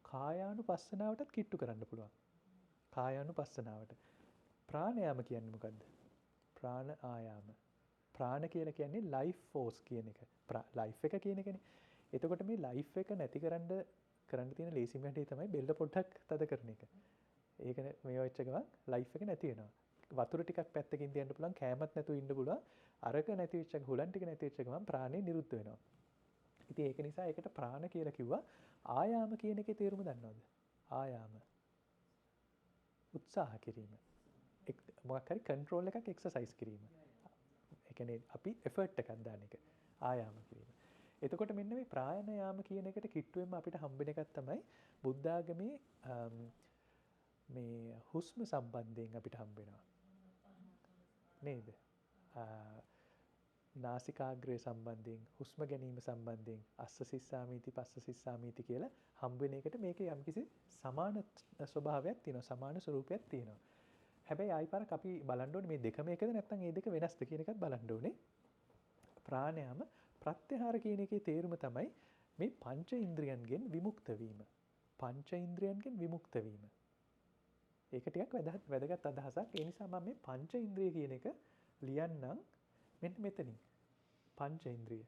කායානුපස්සනාවටත් කිට්ටු කරන්න පුළුවන්. කායානුපස්සනාවට. ප්‍රාණයාම කියන්නේ මොකද්ද? ප්‍රාණ ආයාම. ප්‍රාණ කියලා කියන්නේ ලයිෆ් ෆෝස් කියන එක. ලයිෆ් එක කියන එකනේ. එතකොට මේ ලයිෆ් එක නැති කරන්න තියෙන ලේසිම වැඩේ තමයි බෙල්ල පොඩ්ඩක් තද කරන එක. ඒක මේ වෙච්ච ගමන් ලයිෆ් එක නැති වෙනවා. වතුර ටිකක් පැත්තකින් තියන්න පුළුවන්, කෑමත් නැතුව ඉන්න පුළුවන්. අරක නැති වෙච්ච හුලන් ටික නැති වෙච්ච ගමන් ප්‍රාණය නිරුද්ධ වෙනවා. ඉතින් ඒක නිසා ඒකට ප්‍රාණ කියලා කිව්වා. ආයාම කියන එකේ තේරුම දන්නවද? ආයාම. උත්සාහ කිරීම. මොකක් හරි කන්ට්‍රෝල් එකක් එක්සර්සයිස් කිරීම. ඒ කියන්නේ අපි එෆර්ට් එකක් දාන එක. ආයාම කිරීම. එතකොට මෙන්න මේ ප්‍රාණයාම කියන එකට කිට්ටුවෙන්ම අපිට හම්බෙන එකක් තමයි බුද්ධ ආගමේ මේ හුස්ම සම්බන්ධයෙන් අපිට හම්බ වෙනවා. නේද? නාසිකාග්‍රය සම්බන්ධයෙන් හුස්ම ගැනීම සම්බන්ධයෙන් අස්ස සිස්සාමීති පස්ස සිස්සාමීති කියලා හම්බ වෙන එකට මේකේ යම්කිසි සමාන ස්වභාවයක් තියෙනවා, සමාන ස්වරූපයක් තියෙනවා. හැබැයි ආයි පාරක් අපි බලන්න ඕනේ මේ දෙකම එකද නැත්නම් මේ දෙක වෙනස්ද කියන එකත් බලන්න ඕනේ. ප්‍රාණයාම ප්‍රත්‍යහාර කියන එකේ තේරුම තමයි මේ පංච ඉන්ද්‍රියන්ගෙන් විමුක්ත වීම. පංච ඉන්ද්‍රියන්ගෙන් විමුක්ත වීම. ඒක ටිකක් වැදගත් අදහසක්. ඒ නිසා මම මේ පංච ඉන්ද්‍රිය කියන එක ලියන්නම් මෙන්න මෙතනින්. පංච ඉන්ද්‍රිය.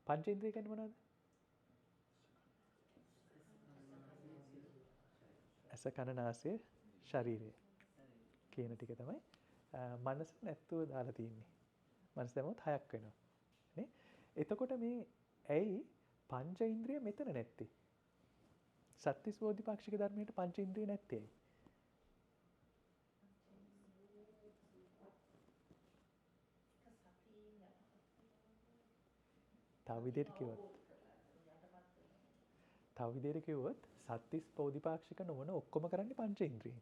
පංච ඉන්ද්‍රිය කියන්නේ මොනවද? ඇස කන නාසය ශරීරය කියන ටික තමයි මනස නැත්තුව දාලා තියෙන්නේ. මනස දැමුවොත් 6ක් වෙනවා. නේ? එතකොට මේ ඇයි පංච ඉන්ද්‍රිය මෙතන නැත්තේ? සත්‍තිස් බෝධිපාක්ෂික ධර්මයට පංච ඉන්ද්‍රිය නැත්තේ ඇයි? තව විදිහට කිව්වොත් සත්‍තිස් බෝධිපාක්ෂික නොවන ඔක්කොම කරන්නේ පංච ඉන්ද්‍රියෙන්.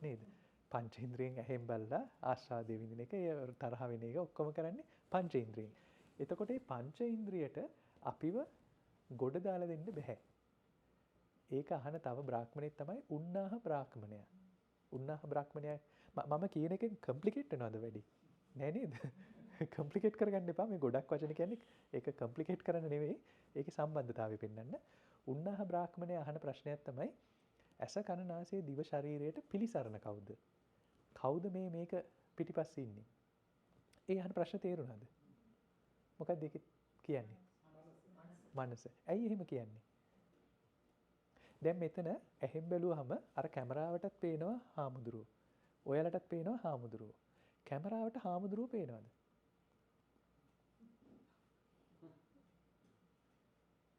නේද? පංච ඉන්ද්‍රියෙන් ඇහෙන් බැලලා ආස්වාදයේ විඳින එක, තරහ වෙන එක ඔක්කොම කරන්නේ පංච ඉන්ද්‍රියෙන්. එතකොට මේ පංච ඉන්ද්‍රියට අපිව ගොඩ දාලා දෙන්න බෑ. ඒක අහන තව බ්‍රාහ්මණයෙක් තමයි උන්නාහ බ්‍රාහ්මණයා. උන්නාහ බ්‍රාහ්මණයා මම කියන එකෙන් කම්ප්ලිකේට් වෙනවද වැඩි? නෑ නේද? කම්ප්ලිකේට් කරගන්න එපා. මේ ගොඩක් වචන කියන්නේ ඒක කම්ප්ලිකේට් කරන්න නෙවෙයි. ඒකේ සම්බන්ධතාවය පෙන්වන්න. උන්නාහ බ්‍රාහ්මණයා අහන ප්‍රශ්නයක් තමයි ඇස කන නාසය දිව ශරීරයට පිළිසරණ කවුද? කවුද මේක පිටිපස්සේ ඉන්නේ? ඒ අහන ප්‍රශ්න තේරුණාද? මොකක්ද ඒක කියන්නේ? මනස. ඇයි එහෙම කියන්නේ? දැන් මෙතන ඇහෙන් බැලුවහම අර කැමරාවටත් පේනවා හාමුදුරුවෝ. ඔයාලටත් පේනවා හාමුදුරුවෝ. කැමරාවට හාමුදුරුවෝ පේනවද?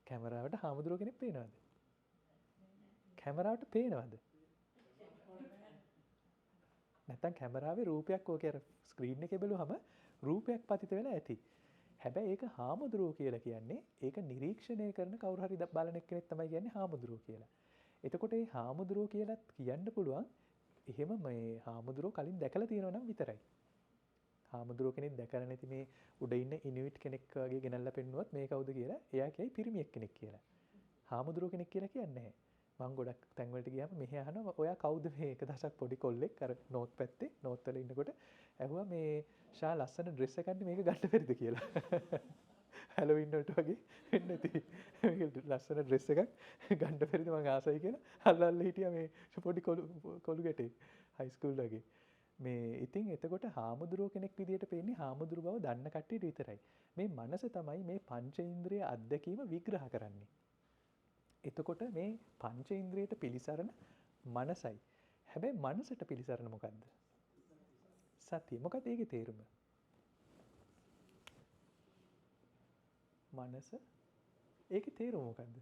කැමරාවට හාමුදුරුවෝ කෙනෙක් පේනවද? කැමරාවට පේනවද? නැත්නම් කැමරාවේ රූපයක් ඕකේ අර ස්ක්‍රීන් එකේ බැලුවහම රූපයක් පතිත වෙලා ඇති. හැබැයි ඒක හාමුදුරුවෝ කියලා කියන්නේ ඒක නිරීක්ෂණය කරන කවුරු හරි බලන කෙනෙක් තමයි කියන්නේ හාමුදුරුවෝ කියලා. එතකොට මේ හාමුදුරුවෝ කියලාත් කියන්න පුළුවන් එහෙම මේ හාමුදුරුවෝ කලින් දැකලා තියෙනවා නම් විතරයි. හාමුදුරුවෝ කෙනෙක් දැකලා නැති මේ උඩ ඉන්න ඉනුයිට් කෙනෙක් වගේ ගෙනල්ලා පෙන්නුවත් මේ කවුද කියලා එයා කියයි පිරිමියෙක් කෙනෙක් කියලා. හාමුදුරුවෝ කෙනෙක් කියලා කියන්නේ නැහැ. මම ගොඩක් තැන්වලට ගියාම මෙහෙ අහනවා ඔයා කවුද මේ එක දවසක් පොඩි කොල්ලෙක් අර නෝට් පැත්තේ නෝට් වල ඉන්නකොට ඇහුවා මේ ෂා ලස්සන ඩ්‍රෙස් එකක් මේක ගන්න බැරිද කියලා. හැලෝවින් වලට වගේ වෙන්න ඇති. මේක ලස්සන ඩ්‍රෙස් එකක් ගන්න බැරිද මං ආසයි කියලා අල්ලල්ල හිටියා මේ පොඩි කොළු ගැටේ හයි ස්කූල් වගේ. මේ ඉතින් එතකොට හාමුදුරුව කෙනෙක් විදියට පේන්නේ හාමුදුරු බව දන්න කට්ටියට විතරයි. මේ මනස තමයි මේ පංචේන්ද්‍රිය අත්දැකීම විග්‍රහ කරන්නේ. එතකොට මේ පංචේන්ද්‍රියට පිළිසරණ මනසයි. හැබැයි මනසට පිළිසරණ මොකද්ද? සතිය. මොකක්ද ඒකේ තේරුම? මනස ඒකේ තේරුම මොකද්ද?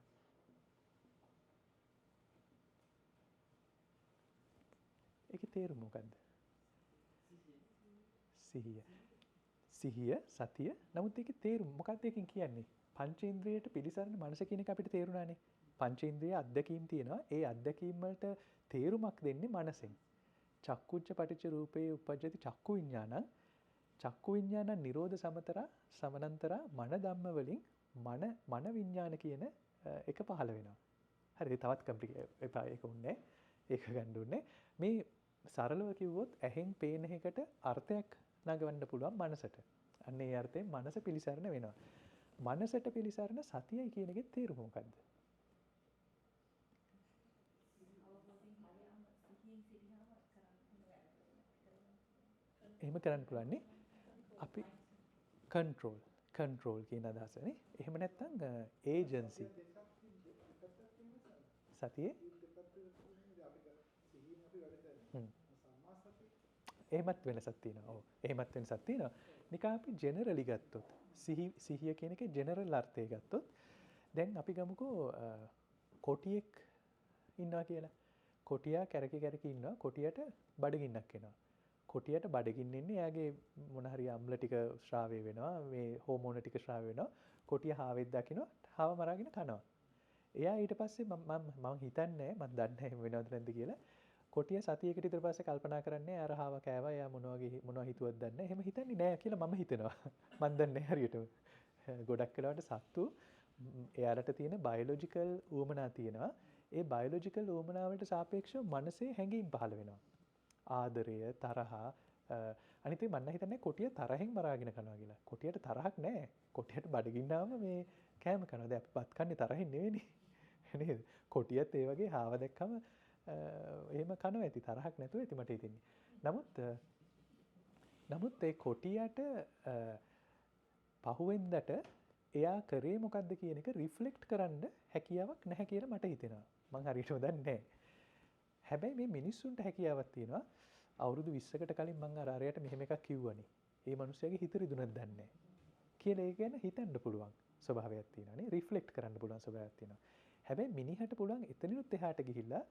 ඒකේ තේරුම මොකද්ද? සිහිය. සිහිය සතිය. නමුත් ඒකේ තේරුම මොකක්ද ඒකෙන් කියන්නේ? පංචේන්ද්‍රියට පිළිසරණ මනස කියන එක අපිට තේරුණානේ. පංචේන්ද්‍රිය අත්දැකීම් තියෙනවා. ඒ අත්දැකීම් වලට තේරුමක් දෙන්නේ මනසෙන්. චක්කුච්ච පටිච්ච රූපේ උපජ්ජති චක්කු විඥානං චක්කු විඥානං නිරෝධ සමතරා සමනන්තරා මන ධම්ම වලින් මන විඥාන කියන එක පහළ වෙනවා. හරි තවත් කම්ප්ලිකේට් එපා ඒක උන්නේ. ඒක ගන්න උන්නේ. මේ සරලව කිව්වොත් ඇහෙන් පේන එකට අර්ථයක් නගවන්න පුළුවන් මනසට. අන්න ඒ අර්ථයෙන් මනස පිළිසරණ වෙනවා. මනසට පිළිසරණ සතියයි කියන එකේ තේරුම මොකද්ද? එහෙම කරන්න පුළුවන් නේ. අපි කන්ට්‍රෝල් කියන අදහසනේ. එහෙම නැත්නම් ඒජන්සි. සතියේ එහෙමත් වෙනසක් තියෙනවා. ඔව්. එහෙමත් වෙනසක් තියෙනවා. නිකන් අපි ජෙනරලි ගත්තොත් සිහිය කියන එකේ ජෙනරල් අර්ථය ගත්තොත් දැන් අපි ගමුකෝ කොටියෙක් ඉන්නවා කියලා. කොටියා කැරකි ඉන්නවා. කොටියට බඩගින්නක් එනවා. කොටියට බඩගින්න එන්නේ එයාගේ මොන හරි අම්ල ටික ශ්‍රාවය වෙනවා. මේ හෝමෝන ටික ශ්‍රාවය වෙනවා. කොටිය හාවෙක් දකිනවා. හාව මරාගෙන කනවා. එයා ඊට පස්සේ මම හිතන්නේ මම දන්නේ නැහැ එහෙම වෙනවද නැද්ද කියලා. කොටිය සතියකට විතර පස්සේ කල්පනා කරන්නේ අර හාව කෑවා. එයා මොනවා හිතුවද දන්නේ නැහැ. එහෙම හිතන්නේ නැහැ කියලා මම හිතනවා. මම දන්නේ හරියටම. ගොඩක් වෙලාවට සත්තු එයාලට තියෙන බයොලොජිකල් උවමනා තියෙනවා. ඒ බයොලොජිකල් උවමනා වලට සාපේක්ෂව මනසේ හැඟීම් පහළ වෙනවා. ආදරය, තරහා අනිත් මම හිතන්නේ කොටිය තරහෙන් මරාගෙන කනවා කියලා. කොටියට තරහක් නැහැ. කොටියට බඩගින්නාම මේ කෑම කනවා. දැන් අපි බත් කන්නේ තරහින් නෙවෙයිනේ. නේද? කොටියත් ඒ වගේ හාව දැක්කම එහෙම කනවා ඇති තරහක් නැතුව ඇති මට හිතෙන්නේ. නමුත් ඒ කොටියට පහුවෙන්දට එයා කරේ මොකද්ද කියන එක රිෆ්ලෙක්ට් කරන්න හැකියාවක් නැහැ කියලා මට හිතෙනවා. මම හරියටම දන්නේ නැහැ. හැබැයි මේ මිනිස්සුන්ට හැකියාවක් තියෙනවා. අවුරුදු 20කට කලින් මම අරයට මෙහෙම එකක් කිව්වනේ. ඒ මිනිස්සයාගේ හිත රිදුනක් දන්නේ නැහැ. කියලා ඒ ගැන හිතන්න පුළුවන් ස්වභාවයක් තියෙනවානේ. රිෆ්ලෙක්ට් කරන්න පුළුවන් ස්වභාවයක් තියෙනවා. හැබැයි මිනිහට පුළුවන් එතනිනුත් එහාට ගිහිල්ලා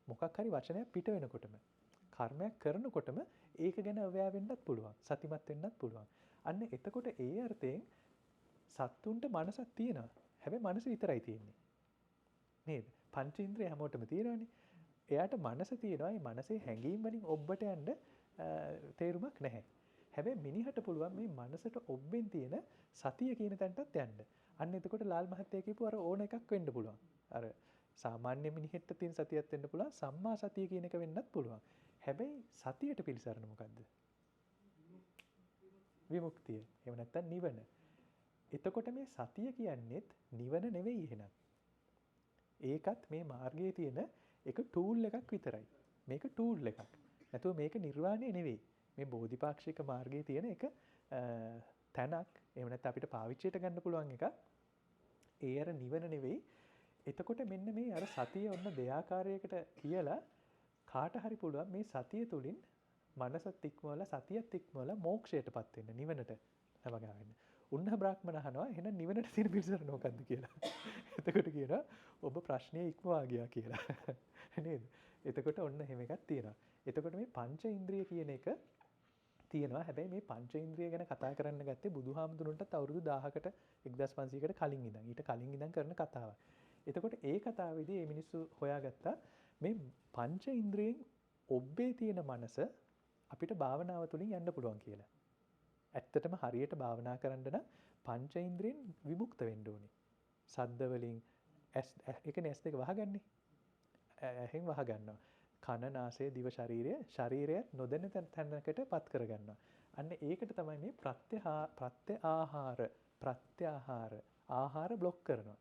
මොකක් හරි වචනයක් පිට වෙනකොටම කර්මයක් කරනකොටම ඒක ගැන අවබෝධ වෙන්නත් පුළුවන්. සතිමත් වෙන්නත් පුළුවන්. අන්න එතකොට ඒ අර්ථයෙන් සත්තුන්ට මනසක් තියෙනවා. හැබැයි මනස විතරයි තියෙන්නේ. නේද? පංචේන්ද්‍රිය හැමෝටම තියෙනවානේ. එයාට මනස තියෙනවා. ඒ මනසේ හැඟීම් වලින් ඔබට යන්න තේරුමක් නැහැ. හැබැයි මිනිහට පුළුවන් මේ මනසට ඔබෙන් තියෙන සතිය කියන තැනටත් යන්න. අන්න එතකොට ලාල් මහත්තයා කියපු අර ඕන එකක් වෙන්න පුළුවන්. අර සාමාන්‍ය මිනිහෙට තියෙන සතියක් වෙන්න පුළුවන්. සම්මා සතිය කියන එක වෙන්නත් පුළුවන්. හැබැයි සතියට පිළිසරණ මොකද්ද? විමුක්තිය. එහෙම නැත්නම් නිවන. එතකොට මේ සතිය කියන්නේත් නිවන නෙවෙයි එහෙනම්. ඒකත් මේ මාර්ගයේ තියෙන එක ටූල් එකක් විතරයි. මේක ටූල් එකක්. නැතුව මේක නිර්වාණය නෙවෙයි. මේ බෝධිපාක්ෂික මාර්ගයේ තියෙන එක තැනක්. එහෙම නැත්නම් අපිට පාවිච්චියට ගන්න පුළුවන් එකක්. ඒ අර නිවන නෙවෙයි. එතකොට මෙන්න මේ අර සතිය ඔන්න දෙආකාරයකට කියලා කාට හරි පුළුවන් මේ සතිය තුලින් මනසත් ඉක්මවලා සතියත් ඉක්මවලා මෝක්ෂයටපත් වෙන්න නිවනට ළමගා වෙන්න. උන්න බ්‍රාහ්මණ අහනවා එහෙනම් නිවනට තියෙන පිළිසරණ මොකද්ද කියලා. එතකොට කියනවා ඔබ ප්‍රශ්නේ ඉක්මවා ගියා කියලා. නේද? එතකොට ඔන්න එහෙම එකක් තියෙනවා. එතකොට මේ පංච ඉන්ද්‍රිය කියන එක තියෙනවා. හැබැයි මේ පංච ඉන්ද්‍රිය ගැන කතා කරන්න ගත්තේ බුදුහාමුදුරන්ටත් අවුරුදු 1000කට 1500කට කලින් ඉඳන්. ඊට කලින් ඉඳන් කරන කතාවක්. එතකොට ඒ කතාවේදී මේ මිනිස්සු හොයාගත්තා මේ පංච ඉන්ද්‍රියෙන් ඔබේ තියෙන මනස අපිට භාවනාව තුළින් යන්න පුළුවන් කියලා. ඇත්තටම හරියට භාවනා කරන්න නම් පංච ඉන්ද්‍රියෙන් විමුක්ත වෙන්න ඕනේ. සද්ද වලින් ඒ කියන්නේ ඇස් දෙක වහගන්නේ. ඇහෙන් වහ ගන්නවා. කන නාසය දිව ශරීරය නොදැන තැනකට පත් කරගන්නවා. අන්න ඒකට තමයි මේ ප්‍රත්‍යාහාර ආහාර බ්ලොක් කරනවා.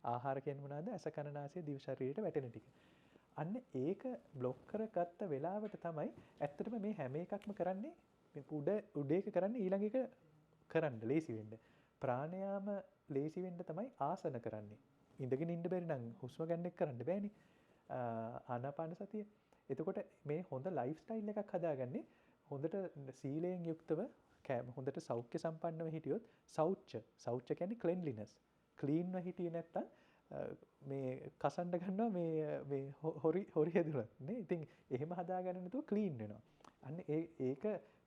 ආහාර කියන්නේ මොනවාද? ඇස කන නාසය දිව ශරීරයට වැටෙන ටික. අන්න ඒක බ්ලොක් කරගත්ත වෙලාවට තමයි ඇත්තටම මේ හැම එකක්ම කරන්නේ මේ උඩ එක කරන්නේ ඊළඟ එක කරන්න ලේසි වෙන්න. ප්‍රාණයාම ලේසි වෙන්න තමයි ආසන කරන්නේ. ඉඳගෙන ඉන්න බැරි නම් හුස්ම ගන්න එක කරන්න බෑනේ. ආනාපාන සතිය. එතකොට මේ හොඳ ලයිෆ් ස්ටයිල් එකක් හදාගන්නේ හොඳට සීලයෙන් යුක්තව හොඳට සෞඛ්‍ය සම්පන්නව හිටියොත් සෞච්ච කියන්නේ ක්ලෙන්ලිනස්. ක්ලීන්ව හිටියේ නැත්තම් මේ කසන්න ගන්නවා මේ හොරි හැදුනත් නේ. ඉතින් එහෙම හදාගන්න නැතුව ක්ලීන් වෙනවා. අන්න ඒක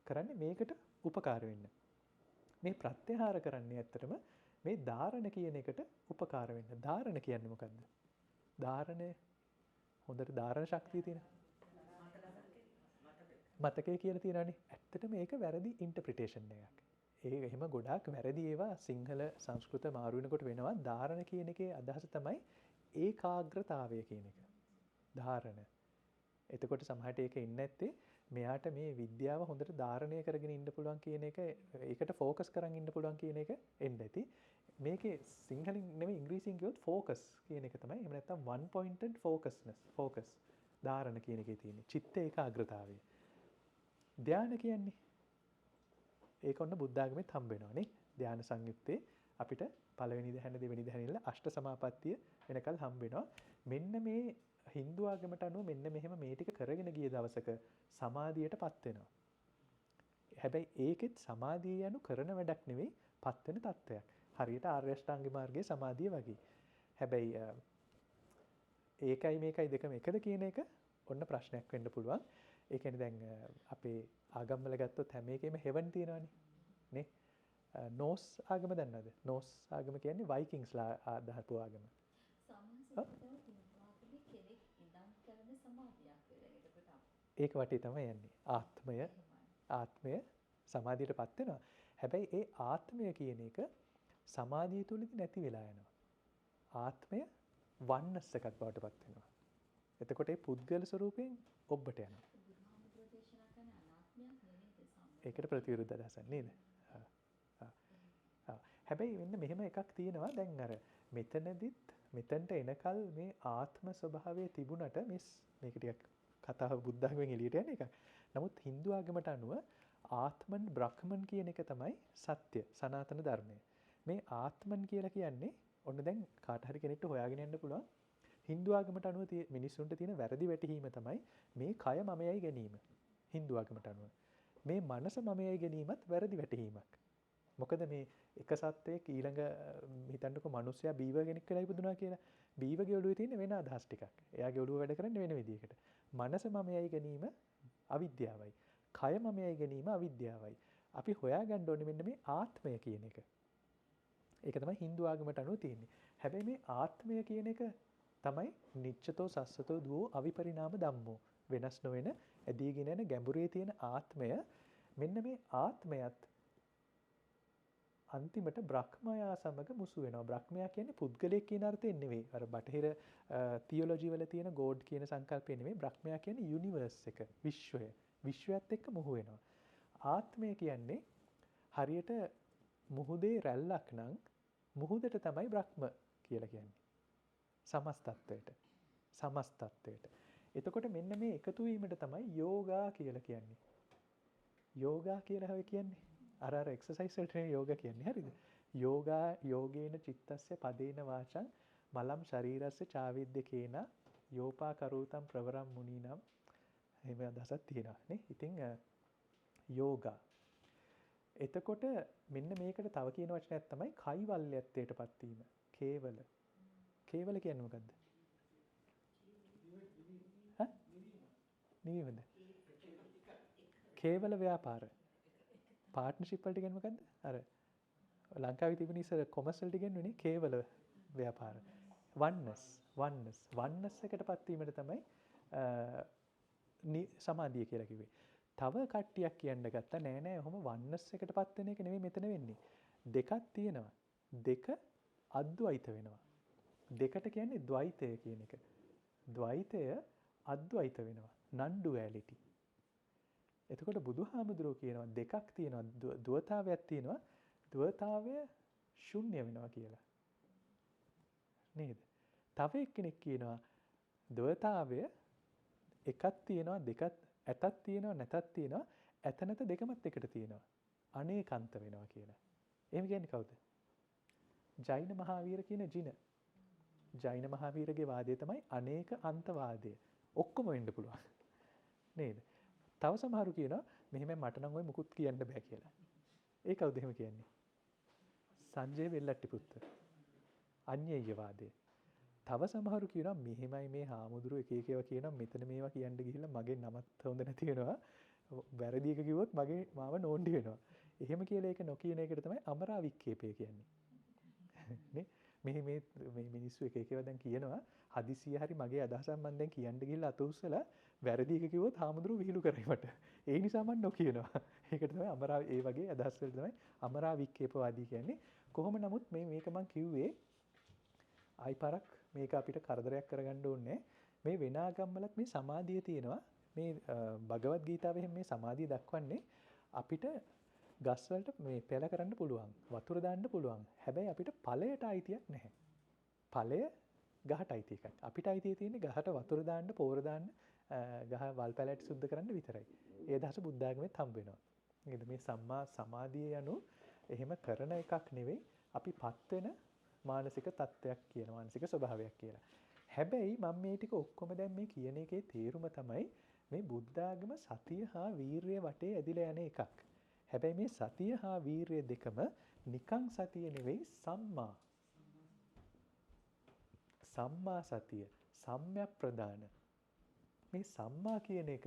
කරන්නේ මේකට උපකාර වෙන්න. මේ ප්‍රත්‍යහාර කරන්නේ ඇත්තටම මේ ධාරණ කියන එකට උපකාර වෙන්න. ධාරණ කියන්නේ මොකද්ද? ධාරණය හොඳට ධාරණ ශක්තිය තියෙන මතකය කියලා තියෙනවානේ. ඇත්තටම ඒක වැරදි ඉන්ටර්ප්‍රිටේෂන් එකක්. එහෙම ගොඩාක් වැරදි ඒවා සිංහල සංස්කෘත මාරු වෙනකොට වෙනවා. ධාරණ කියන එකේ අදහස තමයි ඒකාග්‍රතාවය කියන එක. ධාරණ. එතකොට සමහරට ඒක ඉන්නේ නැත්තේ මෙයාට මේ විද්‍යාව හොඳට ධාරණය කරගෙන ඉන්න පුළුවන් කියන එක, ඒකට ફોકસ කරන් ඉන්න පුළුවන් කියන එක එන්න ඇති. මේකේ සිංහලෙන් නෙමෙයි ඉංග්‍රීසියෙන් කිව්වොත් ફોકસ කියන එක තමයි. එහෙම නැත්නම් one pointed focus ධාරණ කියන එකේ තියෙන්නේ. චිත්ත ඒකාග්‍රතාවය. ධානය කියන්නේ ඒක ඔන්න බුද්ධ ආගමෙත් හම්බ වෙනවා නේ. ධාන සංයුත්තේ අපිට පළවෙනි ධානය දෙවෙනි ධානය ඉඳලා අෂ්ට සමාපත්තිය වෙනකල් හම්බ වෙනවා. මෙන්න මේ හින්දු ආගමට අනුව මෙන්න මෙහෙම මේ ටික කරගෙන ගිය දවසක සමාධියටපත් වෙනවා. හැබැයි ඒකෙත් සමාධිය යනු කරන වැඩක් නෙවෙයි, පත් වෙන තත්වයක්. හරියට ආර්ය අෂ්ටාංගික මාර්ගයේ සමාධිය වගේ. හැබැයි ඒකයි මේකයි දෙකම එකද කියන එක ඔන්න ප්‍රශ්නයක් වෙන්න පුළුවන්. ඒ කියන්නේ දැන් අපේ ආගම් වල ගත්තොත් හැම එකෙම හෙවන් තියෙනවානේ නේ. නෝස් ආගම දන්නවද? නෝස් ආගම කියන්නේ වයිකින්ස්ලා ආදාහපු ආගම. ඒක වටේ තමයි යන්නේ. ආත්මය සමාධියටපත් වෙනවා. හැබැයි ඒ ආත්මය කියන එක සමාධිය තුලදී නැති වෙලා යනවා. ආත්මය වන්නස් එකක් බවට පත් වෙනවා. එතකොට ඒ පුද්ගල ස්වරූපයෙන් ඔබට යනවා. ඒකට ප්‍රතිවිරුද්ධ අදහසක් නේද? හැබැයි මෙන්න මෙහෙම එකක් තියෙනවා. දැන් අර මෙතනට එනකල් මේ ආත්ම ස්වභාවය තිබුණට මේක ටිකක් කතාව බුද්ධ ආගමෙන් එළියට යන එකක්. නමුත් Hindu ආගමට අනුව ආත්මන් බ්‍රහ්මන් කියන එක තමයි සත්‍ය සනාතන ධර්මය. මේ ආත්මන් කියලා කියන්නේ ඔන්න දැන් කාට හරි කෙනෙක්ට හොයාගෙන යන්න පුළුවන්. Hindu ආගමට අනුව මිනිස්සුන්ට තියෙන වැරදි වැටහීම තමයි මේ කය මමයයි ගැනීම. Hindu ආගමට අනුව මේ මනස මමයයි ගැනීමත් වැරදි වැටහීමක්. මොකද මේ එක සත්වයක ඊළඟ හිතන්නකො මිනිස්සයා බීව කෙනෙක් කියලා ඉපදුනා කියලා. බීවගේ ඔළුවේ තියෙන වෙන අදහස් ටිකක්. එයාගේ ඔළුව වැඩ කරන්නේ වෙන විදිහකට. මනස මමයයි ගැනීම අවිද්‍යාවයි. කය මමයයි ගැනීම අවිද්‍යාවයි. අපි හොයාගන්න ඕනේ මෙන්න මේ ආත්මය කියන එක. ඒක තමයි Hindu ආගමට අනුව තියෙන්නේ. හැබැයි මේ ආත්මය කියන එක තමයි නිච්චතෝ සස්සතෝ දුවෝ අවිපරිණාම ධම්මෝ. වෙනස් නොවන ඇදීගෙන යන ගැඹුරේ තියෙන ආත්මය. මෙන්න මේ ආත්මයත් අන්තිමට බ්‍රහ්මයා සමග මුසු වෙනවා. බ්‍රහ්මයා කියන්නේ පුද්ගලයෙක් කියන අර්ථයෙන් නෙවෙයි. අර බටහිර තියොලොජි වල තියෙන ගෝඩ් කියන සංකල්පය නෙවෙයි. බ්‍රහ්මයා කියන්නේ යුනිවර්ස් එක, විශ්වය. විශ්වයත් එක්ක මුහු වෙනවා. ආත්මය කියන්නේ හරියට මුහුදේ රැල්ලක් නම් මුහුදට තමයි බ්‍රහ්ම කියලා කියන්නේ. සමස්තත්වයට. එතකොට මෙන්න මේ එකතු වීමට තමයි යෝගා කියලා කියන්නේ. යෝගා කියලා කියන්නේ අර එක්සර්සයිස් වලට යෝගා කියන්නේ. හරිද? යෝගේන චිත්තස්ස පදේන වාචං මලම් ශරීරස්ස චාවිද්දකේන යෝපා කරූතම් ප්‍රවරම් මුනීනම් එහෙම අදහසක් තියෙනවා නේ. ඉතින් යෝගා. එතකොට මෙන්න මේකට තව කියන වචනයක් තමයි කෛවල්‍යත්වයටපත් වීම. කේවල කියන්නේ මොකද්ද? නිවීමද? කේවල ව්‍යාපාර. පාර්ට්නර්ෂිප් වලට කියන්නේ මොකද්ද? අර ලංකාවේ තිබුණ ඉස්සර කොමර්ස් වලට කියන්නේනේ කේවල ව්‍යාපාර. වන්නස් එකටපත් වීමට තමයි සමාධිය කියලා කිව්වේ. තව කට්ටියක් කියන්න ගත්තා නෑ ඔහොම වන්නස් එකටපත් වෙන එක නෙමෙයි මෙතන වෙන්නේ. දෙකක් තියෙනවා. දෙක අද්වෛත වෙනවා. දෙකට කියන්නේ ද්වෛතය කියන එක. ද්වෛතය අද්වෛත වෙනවා. non duality. එතකොට බුදුහාමුදුරුවෝ කියනවා දෙකක් තියෙනවා. ද්වෛතාවයක් තියෙනවා. ද්වෛතාවය ශුන්‍ය වෙනවා කියලා. නේද? තව එක්කෙනෙක් කියනවා ද්වෛතාවය එකක් තියෙනවා දෙකක් ඇතක් තියෙනවා නැතක් තියෙනවා ඇත නැත දෙකමත් එකට තියෙනවා. අනේකන්ත වෙනවා කියලා. එහෙම කියන්නේ කවුද? ජෛන මහාවීර කියන ජින. ජෛන මහාවීරගේ වාදය තමයි අනේක අන්තවාදය. ඔක්කොම වෙන්න පුළුවන්. නේද? තව සමහරු කියනවා මෙහෙම මට නම් ඔය මුකුත් කියන්න බෑ කියලා. ඒ කවුද එහෙම කියන්නේ? සංජය වෙල්ලට්ටි පුත්ත. අඤ්ඤේය වාදය. තව සමහරු කියනවා මෙහෙමයි මේ හාමුදුරුවෝ එක එක ඒවා කියනවා මෙතන මේවා කියන්න ගිහිල්ලා මගේ නමත් හොඳ නැති වෙනවා. වැරදි එක කිව්වොත් මගේ මාව නෝන්ඩි වෙනවා. එහෙම කියලා ඒක නොකියන එකට තමයි අමරා වික්කේපය කියන්නේ. නේ? මේ මිනිස්සු එක එක ඒවා දැන් කියනවා හදිසිය හරි මගේ අදහසක් මම දැන් කියන්න ගිහිල්ලා අත උස්සලා වැරදි එක කිව්වොත් හාමුදුරුවෝ විහිළු කරයි මට. ඒ නිසා මම නොකියනවා. ඒකට තමයි අමරා ඒ වගේ අදහස් වල තමයි අමරා වික්කේපවාදී කියන්නේ. කොහොම නමුත් මේක මම කිව්වේ ආයි පාරක් මේක අපිට කරදරයක් කරගන්න ඕනේ. මේ වෙන ආගම්වලත් මේ සමාධිය තියෙනවා. මේ භගවත් ගීතාවෙන් මේ සමාධිය දක්වන්නේ අපිට ගස් වලට මේ පෙළ කරන්න පුළුවන්. වතුර දාන්න පුළුවන්. හැබැයි අපිට ඵලයට අයිතියක් නැහැ. ඵලය ගහට අයිති එකක්. අපිට අයිතිය තියෙන්නේ ගහට වතුර දාන්න, පෝර දාන්න, ගහ වල් පැලයට සුද්ධ කරන්න විතරයි. ඒ අදහස බුද්ධ ආගමෙත් හම්බ වෙනවා. නේද? මේ සම්මා සමාධිය යනු එහෙම කරන එකක් නෙවෙයි. අපිපත් වෙන මානසික තත්ත්වයක් කියන මානසික ස්වභාවයක් කියලා. හැබැයි මම මේ ටික ඔක්කොම දැන් මේ කියන එකේ තේරුම තමයි මේ බුද්ධ ආගම සතිය හා වීරිය වටේ ඇදිලා යන එකක්. හැබැයි මේ සතිය හා වීරිය දෙකම නිකං සතිය නෙවෙයි සම්මා සතිය, සම්‍යක් ප්‍රදාන. මේ සම්මා කියන එක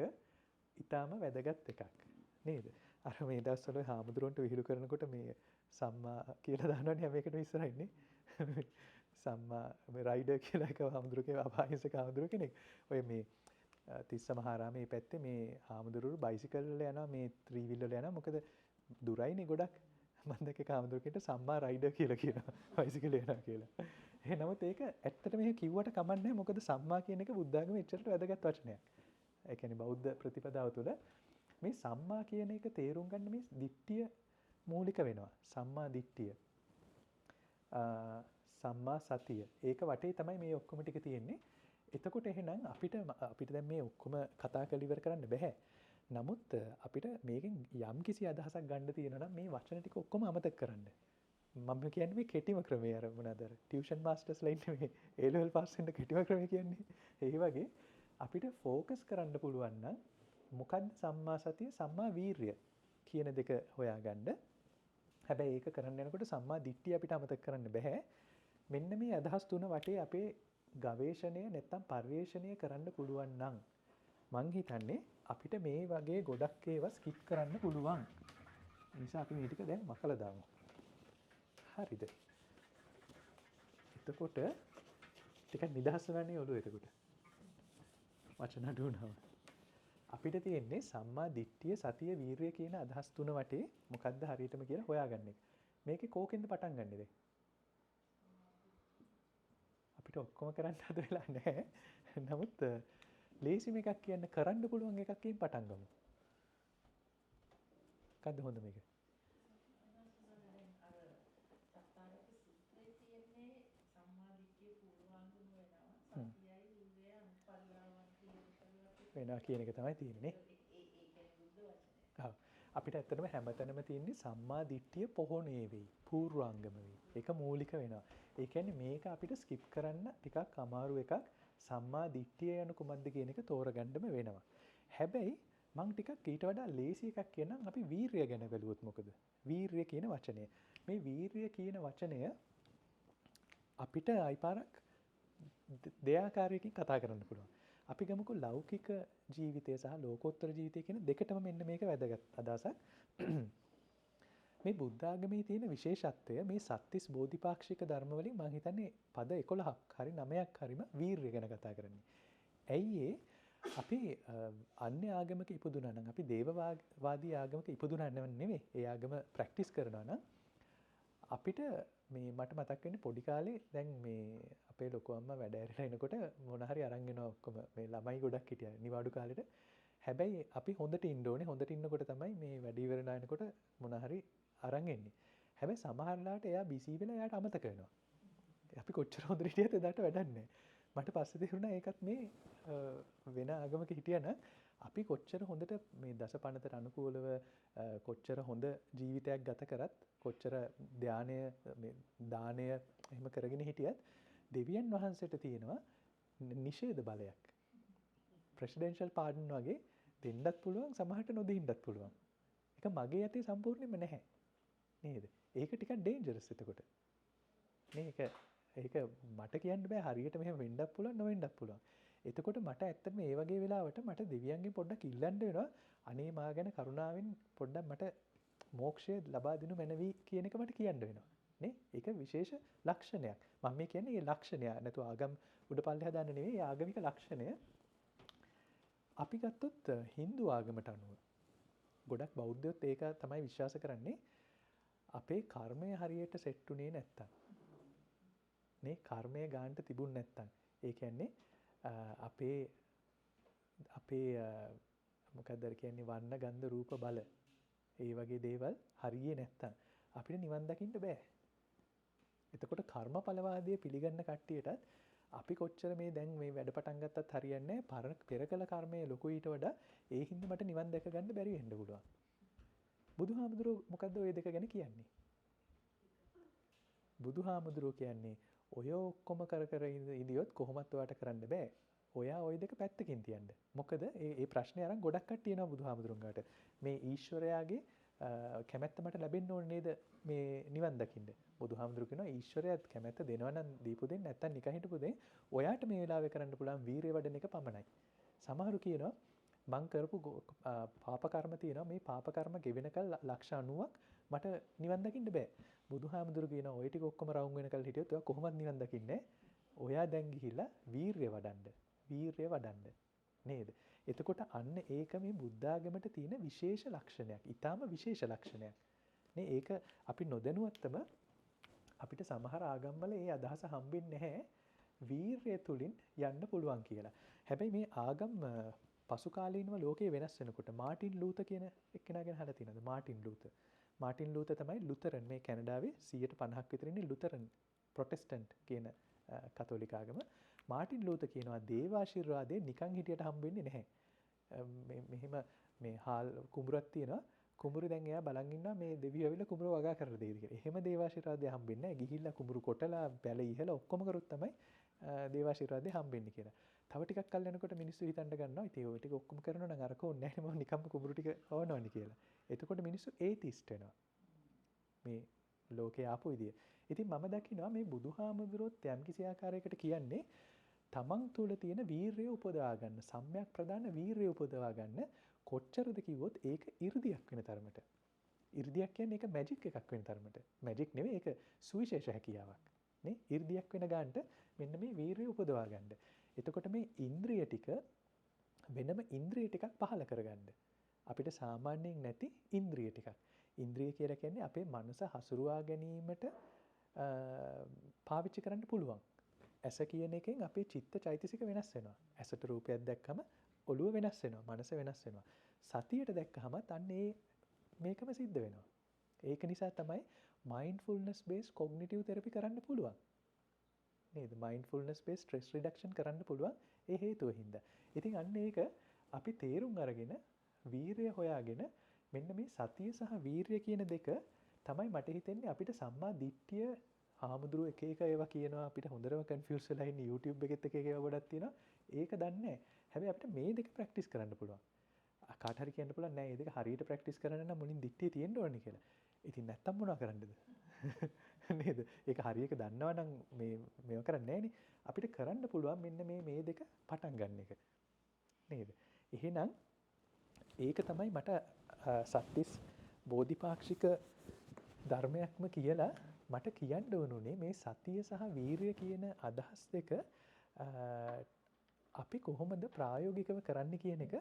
ඊටාම වැදගත් එකක්. නේද? අර මේ දවස්වල හාමුදුරන්ට විහිළු කරනකොට මේ සම්මා කියලා දානවනේ හැම එකටම ඉස්සරහින්නේ. සම්මා මේ රයිඩර් කියලා එක හාමුදුරුවෝ අපාහිංසක හාමුදුරුවෝ කෙනෙක්. ඔය මේ තිස්ස මහාරාමේ පැත්තේ මේ හාමුදුරුවෝ බයිසිකල් වල යනවා මේ ත්‍රිවිල් වල යනවා. මොකද දුරයිනේ ගොඩක්. මම දැක්ක හාමුදුරුවෝ සම්මා රයිඩර් කියලා කියනවා. බයිසිකල් යනවා කියලා. නමුත් ඒක ඇත්තට මේ කිව්වට කමක් නැහැ. මොකද සම්මා කියන එක බුද්ධ ආගමේ එච්චරට වැදගත් වචනයක්. ඒ කියන්නේ බෞද්ධ ප්‍රතිපදාව තුළ මේ සම්මා කියන එක තේරුම් ගන්න මේ දිට්ඨිය මූලික වෙනවා. සම්මා දිට්ඨිය. සම්මා සතිය. ඒක වටේ තමයි මේ ඔක්කොම ටික තියෙන්නේ. එතකොට එහෙනම් අපිට දැන් මේ ඔක්කොම කතා කරලා ඉවර කරන්න බෑ. නමුත් අපිට මේකෙන් යම් කිසි අදහසක් ගන්න තියෙනවා නම් මේ වචන ටික ඔක්කොම අමතක කරන්න. මම කියන්නේ මේ කෙටිම ක්‍රමය අර මොනවාද අර ටියුෂන් මාස්ටර්ස්ලා ඉන්නේ මේ A level pass වෙන්න කෙටිම ක්‍රමය කියන්නේ. ඒ වගේ අපිට ફોකස් කරන්න පුළුවන් නම් මොකද්ද සම්මා සතිය සම්මා වීරිය කියන දෙක හොයාගන්න. හැබැයි ඒක කරන්න යනකොට සම්මා දිට්ඨිය අපිට අමතක කරන්න බෑ. මෙන්න මේ අදහස් තුන වටේ අපේ ගවේෂණය නැත්තම් පර්යේෂණය කරන්න පුළුවන් නම් මං හිතන්නේ අපිට මේ වගේ ගොඩක් ඒවා ස්කිප් කරන්න පුළුවන්. ඒ නිසා අපි මේ ටික දැන් මකලා දාමු. හරිද? එතකොට ටිකක් නිදහස් වෙනනේ ඔළුව එතකොට. වචන අඩුවනවා. අපිට තියෙන්නේ සම්මා දිට්ඨිය සතිය වීරිය කියන අදහස් තුන වටේ මොකද්ද හරියටම කියලා හොයාගන්න එක. මේකේ කෝකෙන්ද පටන් ගන්නෙද? අපිට ඔක්කොම කරන්න හද වෙලා නැහැ. නමුත් ලේසිම එකක් කියන්න කරන්න පුළුවන් එකක් කියන් පටන් ගමු. මොකද්ද හොඳ මේක? වෙනවා කියන එක තමයි තියෙන්නේ. අපිට ඇත්තටම හැමතැනම තියෙන්නේ සම්මා දිට්ඨිය පොහොනේ වෙයි, පූර්වාංගම වෙයි. ඒක මූලික වෙනවා. ඒ කියන්නේ මේක අපිට ස්කිප් කරන්න ටිකක් අමාරු එකක්. සම්මා දිට්ඨිය යන කුමක්ද කියන එක තෝරගන්නම වෙනවා. හැබැයි මම ටිකක් ඊට වඩා ලේසි එකක් කියන්නම්. අපි වීරිය ගැන බැලුවොත් මොකද? වීරිය කියන වචනය. මේ වීරිය කියන වචනය අපිට අයිපාරක් දෙආකාරයකින් කතා කරන්න පුළුවන්. අපි ගමුකෝ ලෞකික ජීවිතය සහ ලෝකෝත්තර ජීවිතය කියන දෙකටම මෙන්න මේක වැදගත් අදහසක්. මේ බුද්ධ ආගමේ තියෙන විශේෂත්වය මේ සත්‍තිස් බෝධිපාක්ෂික ධර්ම වලින් මම හිතන්නේ පද 11ක් හරි 9ක් හරිම වීරිය ගැන කතා කරන්නේ. ඇයි අපි අන්‍ය ආගමක ඉපදුනා නම් අපි දේවවාදී ආගමක ඉපදුනා නෙවෙයි. ඒ ආගම ප්‍රැක්ටිස් කරනවා නම් අපිට මේ මට මතක් වෙන්නේ පොඩි කාලේ දැන් මේ අපේ ලොකු අම්මා වැඩ ඇරලා එනකොට මොන හරි අරන් එනවා ඔක්කොම මේ ළමයි ගොඩක් හිටියා නිවාඩු කාලෙට. හැබැයි අපි හොඳට ඉන්න ඕනේ. හොඳට ඉන්නකොට තමයි මේ වැඩ ඉවරලා එනකොට මොන හරි අරන් එන්නේ. හැබැයි සමහර ලාට එයා බිසී වෙලා එයාට අමතක වෙනවා. අපි කොච්චර හොඳට හිටියත් එදාට වැඩක් නැහැ. මට පස්සේ තේරුණා ඒකත් මේ වෙන ආගමක හිටියනම් අපි කොච්චර හොඳට මේ දසපනතට අනුකූලව කොච්චර හොඳ ජීවිතයක් ගත කරත් කොච්චර ධානය මේ දානය එහෙම කරගෙන හිටියත් දෙවියන් වහන්සේට තියෙනවා නිෂේධ බලයක්. ප්‍රෙසිඩෙන්ෂල් පාඩන් වගේ දෙන්නත් පුළුවන් සමහරට නොදෙන්නත් පුළුවන්. ඒක මගේ යතේ සම්පූර්ණයෙන්ම නැහැ. නේද? ඒක ටිකක් ඩේන්ජරස් එතකොට. මේක ඒක මට කියන්න බෑ හරියට මෙහෙම වෙන්නත් පුළුවන් නොවෙන්නත් පුළුවන්. එතකොට මට ඇත්තටම මේ වගේ වෙලාවට මට දෙවියන්ගෙන් පොඩ්ඩක් ඉල්ලන්න වෙනවා. අනේ මා ගැන කරුණාවෙන් පොඩ්ඩක් මට මෝක්ෂය ලබා දෙනු මැනවි කියන එක මට කියන්න වෙනවා. නේ? ඒක විශේෂ ලක්ෂණයක්. මම මේ කියන්නේ මේ ලක්ෂණය. නැතු ආගම් උඩපල්ලේ හදාන්න නෙවෙයි. ඒ ආගමික ලක්ෂණය. අපි ගත්තොත් Hindu ආගමට අනුව ගොඩක් බෞද්ධයොත් ඒක තමයි විශ්වාස කරන්නේ. අපේ කර්මය හරියට සෙට් උනේ නැත්තම් නේ කර්මය ගන්නට තිබුණ නැත්තම් ඒ කියන්නේ අපේ මොකක්ද කියන්නේ වර්ණ ගන්ධ රූප බල ඒ වගේ දේවල් හරියේ නැත්තම් අපිට නිවන් දකින්න බෑ. එතකොට කර්මඵලවාදයේ පිළිගන්න කට්ටියටත් අපි කොච්චර මේ දැන් මේ වැඩ පටන් ගත්තත් හරියන්නේ නැහැ. පෙර කළ කර්මයේ ලොකු ඊට වඩා ඒ හින්දා මට නිවන් දැක ගන්න බැරි වෙන්න පුළුවන්. බුදුහාමුදුරුවෝ මොකද්ද ওই දෙක ගැන කියන්නේ? බුදුහාමුදුරුවෝ කියන්නේ ඔය ඔක්කොම කර ඉඳියොත් කොහොමත් ඔයාට කරන්න බෑ. ඔයා ওই දෙක පැත්තකින් තියන්න. මොකද මේ ප්‍රශ්නේ අරන් ගොඩක් කට්ටිය එනවා බුදුහාමුදුරුවන්ගාට. මේ ඊශ්වරයාගේ කැමැත්ත මට ලැබෙන්න ඕනේ නේද මේ නිවන් දකින්න. බුදුහාමුදුරුවෝ කියනවා ඊශ්වරයාත් කැමැත්ත දෙනවා නම් දීපු දෙන්න නැත්තම් නිකන් හිටපු දෙන්න ඔයාට මේ වෙලාවේ කරන්න පුළුවන් වීරිය වඩන එක පමණයි. සමහරු කියනවා මං කරපු පාප කර්ම තියෙනවා මේ පාප කර්ම ගෙවෙනකල් ලක්ෂ 90ක් මට නිවන් දකින්න බෑ. බුදුහාමුදුරු කියනවා ওই ටික ඔක්කොම රවුම් වෙනකල් හිටියොත් ඔයා කොහොමද නිවන් දකින්නේ? ඔයා දැන් ගිහිල්ලා වීරිය වඩන්න. වීරිය වඩන්න. නේද? එතකොට අන්න ඒක මේ බුද්ධාගමට තියෙන විශේෂ ලක්ෂණයක්. ඊටාම විශේෂ ලක්ෂණයක්. නේ ඒක අපි නොදැනුවත්වම අපිට සමහර ආගම්වල ඒ අදහස හම්බෙන්නේ නැහැ. වීරිය තුලින් යන්න පුළුවන් කියලා. හැබැයි මේ ආගම් පසු කාලීනව ලෝකේ වෙනස් වෙනකොට මාටින් ලූතර් කියන එක්කෙනා ගැන අහලා තියෙනවද? Martin Luther. මාටින් ලූතර් තමයි ලුතරන් මේ කැනඩාවේ 150ක් විතර ඉන්නේ ලුතරන් ප්‍රොටෙස්ටන්ට් කියන කතෝලික ආගම. මාටින් ලූතර් කියනවා දේවාශිර්වාදේ නිකන් හිටියට හම්බෙන්නේ නැහැ. මෙහෙම මේ හාල් කුඹුරක් තියෙනවා. කුඹුරු දැන් එයා බලන් ඉන්නවා මේ දෙවියෝ ඇවිල්ලා කුඹුර වගා කරලා දෙයිද කියලා. එහෙම දේවාශිර්වාදේ හම්බෙන්නේ නැහැ. ගිහිල්ලා කුඹුරු කොටලා පැල ඉහලා ඔක්කොම කරොත් තමයි දේවාශිර්වාදේ හම්බෙන්නේ කියලා. තව ටිකක් කල් යනකොට මිනිස්සු හිතන්න ගන්නවා ඉතින් ඔය ටික ඔක්කොම කරනවා නම් අරක ඕනේ නැහැ නේ මම නිකම්ම කුඹුරු ටික වවනවනේ කියලා. එතකොට මිනිස්සු ඒතිස්ට් වෙනවා. මේ ලෝකේ ආපු විදිය. ඉතින් මම දකිනවා මේ බුදුහාමුදුරුවොත් යම්කිසි ආකාරයකට කියන්නේ තමන් තුළ තියෙන වීරිය උපදවා ගන්න, සම්‍යක් ප්‍රදාන වීරිය උපදවා ගන්න කොච්චරද කිව්වොත් ඒක 이르දියක් වෙන තරමට. 이르දියක් කියන්නේ ඒක මැජික් එකක් වෙන තරමට. මැජික් නෙවෙයි ඒක සුවිශේෂ හැකියාවක්. නේ? 이르දියක් වෙන ගන්නට මෙන්න මේ වීරිය උපදවා ගන්න. එතකොට මේ ඉන්ද්‍රිය ටික වෙනම ඉන්ද්‍රිය ටිකක් පහළ කරගන්න. අපිට සාමාන්‍යයෙන් නැති ඉන්ද්‍රිය ටිකක්. ඉන්ද්‍රිය කියලා කියන්නේ අපේ මනස හසුරුවා ගැනීමට පාවිච්චි කරන්න පුළුවන්. ඇස කියන එකෙන් අපේ චිත්ත චෛතසික වෙනස් වෙනවා. ඇසට රූපයක් දැක්කම ඔළුව වෙනස් වෙනවා, මනස වෙනස් වෙනවා. සතියට දැක්කහමත් අන්න මේකම සිද්ධ වෙනවා. ඒක නිසා තමයි mindfulness based cognitive therapy කරන්න පුළුවන්. නේද? mindfulness based stress reduction කරන්න පුළුවන් ඒ හේතුව හින්දා. ඉතින් අන්න ඒක අපි තේරුම් අරගෙන වීරිය හොයාගෙන මෙන්න මේ සතිය සහ වීරිය කියන දෙක තමයි මට හිතෙන්නේ අපිට සම්මා දිට්ඨිය හාමුදුරුවෝ එක එක ඒවා කියනවා අපිට හොඳටම කන්ෆියුස් වෙලා ඉන්නේ YouTube එකෙත් එක එක ඒවා ගොඩක් තියෙනවා. ඒක දන්නේ නැහැ. හැබැයි අපිට මේ දෙක ප්‍රැක්ටිස් කරන්න පුළුවන්. කාට හරි කියන්න පුළුවන් නෑ මේ දෙක හරියට ප්‍රැක්ටිස් කරන්න නම් මුලින් දිට්ඨිය තියෙන්න ඕනේ කියලා. ඉතින් නැත්තම් මොනවා කරන්නද? නේද? ඒක හරියට දන්නවා නම් මේව කරන්නේ නෑනේ. අපිට කරන්න පුළුවන් මෙන්න මේ දෙක පටන් ගන්න එක. නේද? එහෙනම් ඒක තමයි මට සත්‍තිස් බෝධිපාක්ෂික ධර්මයක්ම කියලා මට කියන්න ඕනුනේ මේ සතිය සහ වීරිය කියන අදහස් දෙක අපි කොහොමද ප්‍රායෝගිකව කරන්න කියන එක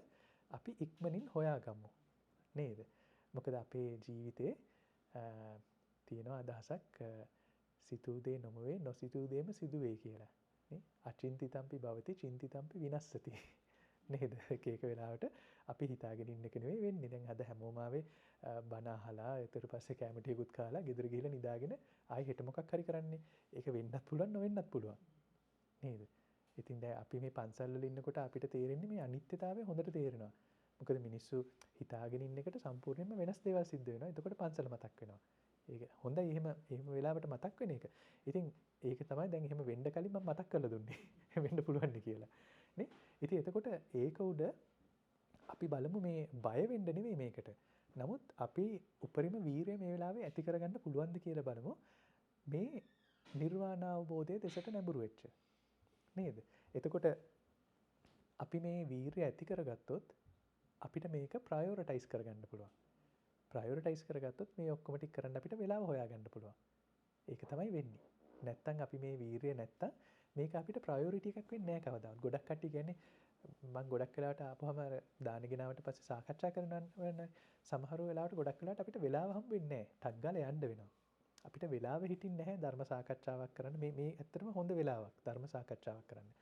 අපි ඉක්මනින් හොයාගමු නේද? මොකද අපේ ජීවිතේ තියෙන අදහසක් සිතූ දේ නොම වේ, නොසිතූ දේම සිදු වේ කියලා. නේ? අචින්තිතම්පි භවති, චින්තිතම්පි විනස්සති. නේද? එක වෙලාවට අපි හිතාගෙන ඉන්න එක නෙවෙයි වෙන්නේ. දැන් අද හැමෝම ආවේ බණ අහලා ඊට පස්සේ කැම ටිකකුත් කාලා ගෙදර ගිහිල්ලා නිදාගෙන ආයි හෙට මොකක් හරි කරන්නේ. ඒක වෙන්නත් පුළුවන් නොවෙන්නත් පුළුවන්. නේද? ඉතින් දැන් අපි මේ පන්සල් වල ඉන්නකොට අපිට තේරෙන්නේ මේ අනිත්‍යතාවය හොඳට තේරෙනවා. මොකද මිනිස්සු හිතාගෙන ඉන්න එකට සම්පූර්ණයෙන්ම වෙනස් දේවල් සිද්ධ වෙනවා. එතකොට පන්සල මතක් වෙනවා. ඒක හොඳයි එහෙම වෙලාවට මතක් වෙන එක. ඉතින් ඒක තමයි දැන් එහෙම වෙන්න කලින් මම මතක් කරලා දුන්නේ. වෙන්න පුළුවන් කියලා. නේ? ඉතින් එතකොට ඒක උඩ අපි බලමු මේ බය වෙන්න නෙවෙයි මේකට. නමුත් අපි උපරිම වීරිය මේ වෙලාවේ ඇති කරගන්න පුළුවන්ද කියලා බලමු. මේ නිර්වාණ අවබෝධය දෙසට නැඹුරු වෙච්ච. නේද? එතකොට අපි මේ වීරිය ඇති කරගත්තොත් අපිට මේක ප්‍රයෝරිටයිස් කරගන්න පුළුවන්. ප්‍රයෝරිටයිස් කරගත්තොත් මේ ඔක්කොම ටික කරන්න අපිට වෙලාව හොයාගන්න පුළුවන්. ඒක තමයි වෙන්නේ. නැත්තම් අපි මේ වීරිය නැත්තම් මේක අපිට ප්‍රයෝරිටි එකක් වෙන්නේ නැහැ කවදාවත්. ගොඩක් කට්ටිය කියන්නේ මම ගොඩක් වෙලාවට ආපුවම අර දාන ගෙනාවට පස්සේ සාකච්ඡා කරනවා සමහර වෙලාවට ගොඩක් වෙලාවට අපිට වෙලාව හම්බ වෙන්නේ නැහැ. ටක් ගාලා යන්න වෙනවා. අපිට වෙලාව හිටින්නේ නැහැ ධර්ම සාකච්ඡාවක් කරන්න. මේ ඇත්තටම හොඳ වෙලාවක් ධර්ම සාකච්ඡාවක් කරන්න.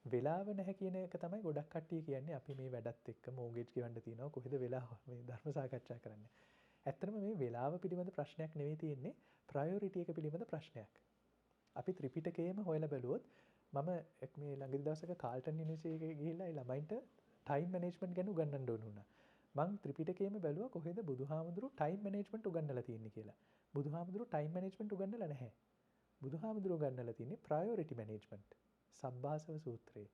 වෙලාව නැහැ කියන එක තමයි ගොඩක් කට්ටිය කියන්නේ අපි මේ වැඩත් එක්ක මෝගේජ් ගෙවන්න තියෙනවා කොහෙද වෙලාව මේ ධර්ම සාකච්ඡා කරන්න. ඇත්තටම මේ වෙලාව පිළිබඳ ප්‍රශ්නයක් නෙවෙයි තියෙන්නේ ප්‍රයොරිටි එක පිළිබඳ ප්‍රශ්නයක්. අපි ත්‍රිපිටකයේම හොයලා බැලුවොත් මම මේ ළඟදි දවසක කාල්ටන් යුනිවර්සිටි එකේ ගිහිල්ලා ඒ ළමයින්ට ටයිම් මැනේජ්මන්ට් ගැන උගන්වන්න ඕන වුණා. මම ත්‍රිපිටකයේම බැලුවා කොහෙද බුදුහාමුදුරු ටයිම් මැනේජ්මන්ට් උගන්වලා තියෙන්නේ කියලා. බුදුහාමුදුරු ටයිම් මැනේජ්මන්ට් උගන්වලා නැහැ. බුදුහාමුදුරු උගන්වලා තියෙන්නේ ප්‍රයොරිටි මැනේජ්මන්ට්. සබ්බාසව සූත්‍රයේ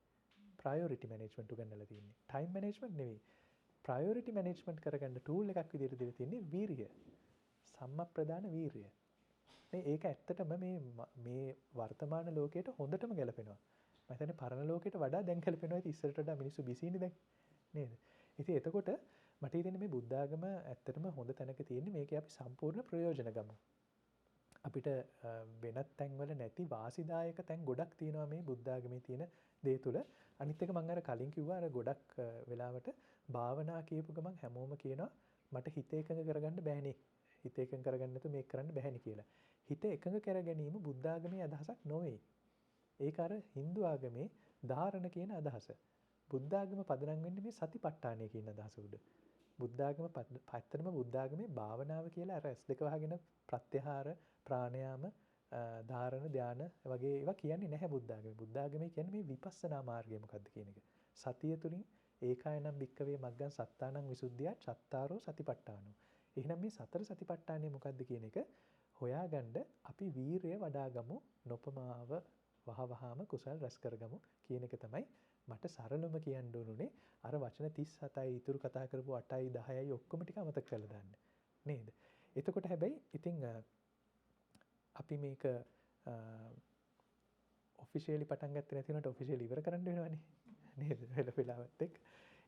ප්‍රයොරිටි මැනේජ්මන්ට් උගන්වලා තියෙන්නේ. ටයිම් මැනේජ්මන්ට් නෙවෙයි. ප්‍රයොරිටි මැනේජ්මන්ට් කරගන්න ටූල් එකක් විදිහට දීලා තියෙන්නේ වීරිය. සම්මප්‍රදාන වීරිය. ඒක ඇත්තටම මේ වර්තමාන ලෝකයට හොඳටම ගැලපෙනවා. මම හිතන්නේ පරණ ලෝකයට වඩා දැන් ගැලපෙනවා. ඉතින් ඉස්සරට වඩා මිනිස්සු බිසිනේ දැන්. නේද? ඉතින් එතකොට මට හිතෙන්නේ මේ බුද්ධ ආගම ඇත්තටම හොඳ තැනක තියෙන්නේ මේකේ අපි සම්පූර්ණ ප්‍රයෝජන ගමු. අපිට වෙනත් තැන්වල නැති වාසිදායක තැන් ගොඩක් තියෙනවා මේ බුද්ධ ආගමේ තියෙන දේ තුල. අනිත් එක මම අර කලින් කිව්වා අර ගොඩක් වෙලාවට භාවනා කියපු ගමන් හැමෝම කියනවා මට හිත එකඟ කරගන්න බෑනේ. හිත එකඟ කරගන්න නැතුව මේක කරන්න බෑනේ කියලා. හිත එකඟ කර ගැනීම බුද්ධ ආගමේ අදහසක් නොවේ. ඒක අර හින්දු ආගමේ ධාරණ කියන අදහස. බුද්ධ ආගම පදනම් වෙන්නේ මේ සතිපට්ඨානය කියන අදහස උඩ. බුද්ධ ආගම පැත්තටම බුද්ධ ආගමේ භාවනාව කියලා අර S2 වහගෙන ප්‍රත්‍යහාර ප්‍රාණයාම ධාරණ ධාන වගේ ඒවා කියන්නේ නැහැ බුද්ධ ආගමේ. බුද්ධ ආගමේ කියන්නේ මේ විපස්සනා මාර්ගය මොකක්ද කියන එක. සතිය තුලින් ඒකායනම් භික්කවේ මග්ගං සත්තානං විසුද්ධිය චත්තාරෝ සතිපට්ඨානෝ. එහෙනම් මේ සතර සතිපට්ඨානය මොකක්ද කියන එක හොයාගන්න අපි වීරය වඩා ගමු නොපමාව වහවහාම කුසල් රැස් කරගමු කියන එක තමයි මට සරලම කියන්න ඕනුනේ. අර වචන 37යි ඉතුරු කතා කරපු 8යි 10යි ඔක්කොම ටික අමතක කරලා දාන්න. නේද? එතකොට හැබැයි ඉතින් අපි මේක ඔෆිෂියලි පටන් ගත්තේ නැති වුණාට ඔෆිෂියලි ඉවර කරන්න වෙනවනේ. නේද? වෙලාවත් එක්ක.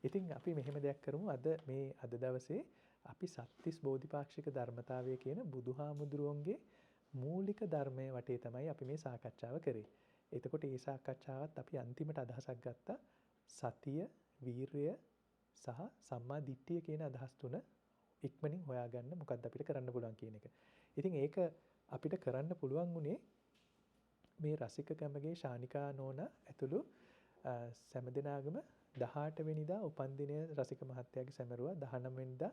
ඉතින් අපි මෙහෙම දෙයක් කරමු. අද දවසේ අපි සත්‍තිස් බෝධිපාක්ෂික ධර්මතාවය කියන බුදුහාමුදුරුවන්ගේ මූලික ධර්මයේ වටේ තමයි අපි මේ සාකච්ඡාව කරේ. එතකොට මේ සාකච්ඡාවත් අපි අන්තිමට අදහසක් ගත්තා සතිය, වීරිය සහ සම්මා දිට්ඨිය කියන අදහස් තුන ඉක්මනින් හොයාගන්න මොකක්ද අපිට කරන්න පුළුවන් කියන එක. ඉතින් ඒක අපිට කරන්න පුළුවන් උනේ මේ රසික ගමගේ ශානිකා නෝනා ඇතුළු සෑම දිනාගම 18 වෙනිදා උපන්දිනය රසික මහත්තයාගේ සැමරුවා 19 වෙනිදා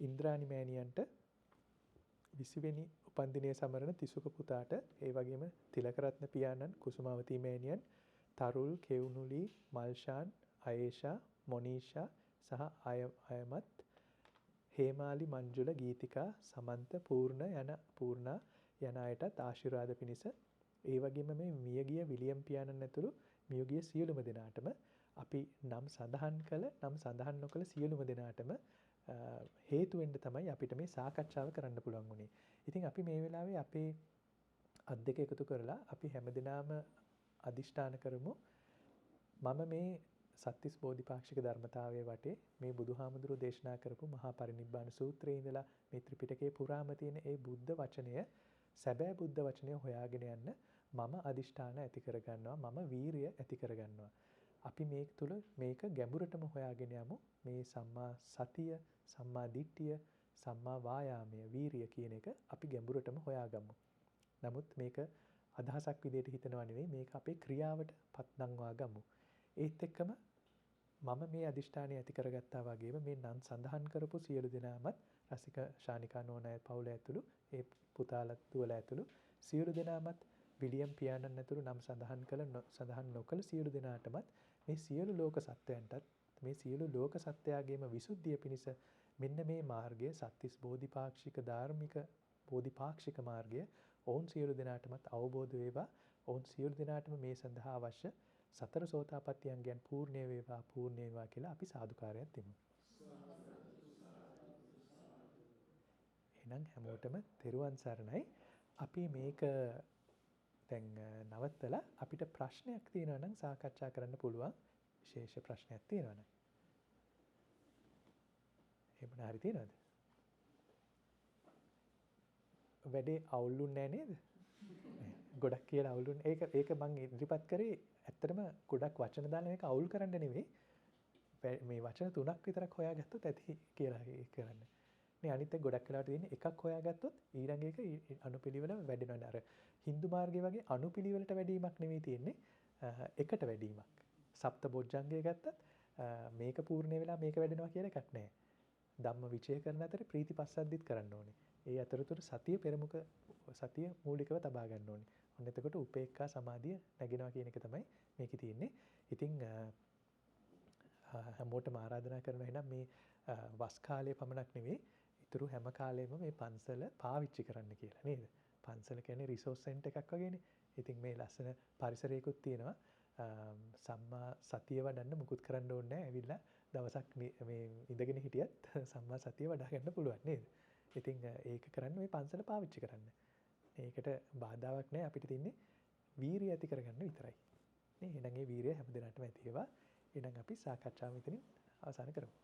ඉන්ද්‍රාණි මෑණියන්ට 20 වෙනි උපන්දිනය සමරන තිසුක පුතාට ඒ වගේම තිලකරත්න පියාණන් කුසුමාවතී මෑණියන් තරුල් කෙවුනුලි මල්ෂාන් අයේෂා මොනීෂා සහ අයමත් හේමාලි මංජුල ගීතිකා සමන්ත පූර්ණා යන අයටත් ආශිර්වාද පිණිස ඒ වගේම මේ මියගිය විලියම් පියාණන් ඇතුළු මියගිය සියලුම දෙනාටම අපි නම් සඳහන් නොකළ සියලුම දෙනාටම හේතු වෙන්න තමයි අපිට මේ සාකච්ඡාව කරන්න පුළුවන් වුණේ. ඉතින් අපි මේ වෙලාවේ අපේ අත් දෙක එකතු කරලා අපි හැමදෙනාම අදිෂ්ඨාන කරමු මම මේ සත්‍තිස් බෝධිපාක්ෂික ධර්මතාවයේ වටේ මේ බුදුහාමුදුරුවෝ දේශනා කරපු මහා පරිනිබ්බාන සූත්‍රයේ ඉඳලා මේ ත්‍රිපිටකයේ පුරාම තියෙන ඒ බුද්ධ වචනය සැබෑ බුද්ධ වචනය හොයාගෙන යන්න මම අදිෂ්ඨාන ඇති කරගන්නවා මම වීරිය ඇති කරගන්නවා. අපි මේක තුල මේක ගැඹුරටම හොයාගෙන යමු මේ සම්මා සතිය, සම්මා දිට්ඨිය, සම්මා වායාමය, වීරිය කියන එක අපි ගැඹුරටම හොයාගමු. නමුත් මේක අදහසක් විදිහට හිතනවා නෙවෙයි මේක අපේ ක්‍රියාවට පත්නංවා ගමු. ඒත් එක්කම මම මේ අදිෂ්ඨානය ඇති කරගත්තා වගේම මේ නම් සඳහන් කරපු සියලු දෙනාමත් රසික ශානිකා නෝනා පවුල ඇතුළු ඒ පුතාලා දුවලා ඇතුළු සියලු දෙනාමත් විලියම් පියාණන් ඇතුළු නම් සඳහන් නොකළ සියලු දෙනාටමත් මේ සියලු ලෝක සත්වයන්ටත් මේ සියලු ලෝක සත්වයාගේම විසුද්ධිය පිණිස මෙන්න මේ මාර්ගය සත්‍තිස් බෝධිපාක්ෂික ධාර්මික බෝධිපාක්ෂික මාර්ගය ඔවුන් සියලු දෙනාටමත් අවබෝධ වේවා. ඔවුන් සියලු දෙනාටම මේ සඳහා අවශ්‍ය සතර සෝතාපට්ටි අංගයන් පූර්ණේ වේවා කියලා අපි සාදුකාරයක් දෙමු. එහෙනම් හැමෝටම තෙරුවන් සරණයි. අපි මේක දැන් නවත්තලා අපිට ප්‍රශ්නයක් තියෙනවා නම් සාකච්ඡා කරන්න පුළුවන්. විශේෂ ප්‍රශ්නයක් තියෙනවා නම්. එහෙම හරි තියෙනවද? වැඩේ අවුලුන්නේ නැහැ නේද? ගොඩක් කියලා අවුලුන්නේ. ඒක මම ඉදිරිපත් කරේ ඇත්තටම ගොඩක් වචන දාලා මේක අවුල් කරන්න නෙවෙයි. මේ වචන 3ක් විතරක් හොයාගත්තොත් ඇති කියලා කරන්නේ. මේ අනිත් එක ගොඩක් වෙලාවට තියෙන්නේ එකක් හොයාගත්තොත් ඊළඟ එක අනුපිළිවෙල වැඩෙනවා. අර හින්දු මාර්ගය වගේ අනුපිළිවෙලට වැඩිවීමක් නෙවෙයි තියෙන්නේ. එකට වැඩිවීමක්. සප්ත බොජ්ජංගය ගත්තත් මේක පූර්ණ වෙලා මේක වැඩෙනවා කියලා එකක් නැහැ. ධම්ම විචය කරන අතරේ ප්‍රීති පස්සද්ධිත් කරන්න ඕනේ. ඒ අතරතුර සතිය පෙරමුඛ සතිය මූලිකව තබා ගන්න ඕනේ. ඔන්න එතකොට උපේක්ඛා සමාධිය නැගෙනවා කියන එක තමයි මේකේ තියෙන්නේ. ඉතින් හැමෝටම ආරාධනා කරනවා එහෙනම් මේ වස් කාලයේ පමණක් නෙවෙයි ඊතුරු හැම කාලෙම මේ පන්සල පාවිච්චි කරන්න කියලා නේද? පන්සල කියන්නේ රිසෝස් සෙන්ටර් එකක් වගේනේ. ඉතින් මේ ලස්සන පරිසරයකුත් තියෙනවා. සම්මා සතිය වඩන්න මුකුත් කරන්න ඕනේ නැහැ. ඇවිල්ලා දවසක් මේ ඉඳගෙන හිටියත් සම්මා සතිය වඩා ගන්න පුළුවන් නේද? ඉතින් ඒක කරන්න මේ පන්සල පාවිච්චි කරන්න. ඒකට බාධාවක් නැහැ. අපිට තියන්නේ වීරිය ඇති කරගන්න විතරයි. නේ එහෙනම් ඒ වීරිය හැම දිනටම ඇති වේවා. එහෙනම් අපි සාකච්ඡාව මෙතනින් අවසන් කරමු.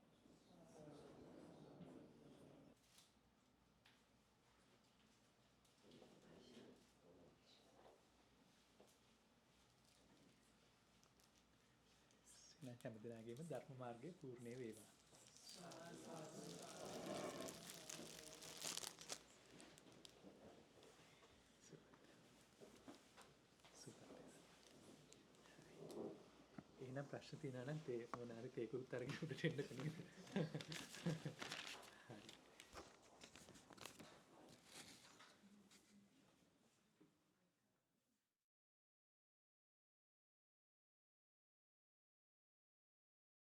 හැම දිනකටම ධර්ම මාර්ගයේ පූර්ණේ වේවා. එහෙනම් ප්‍රශ්න තියෙනවා නම් මොනාරි තේකුත් අරගෙන උඩට එන්න කෙනෙක්.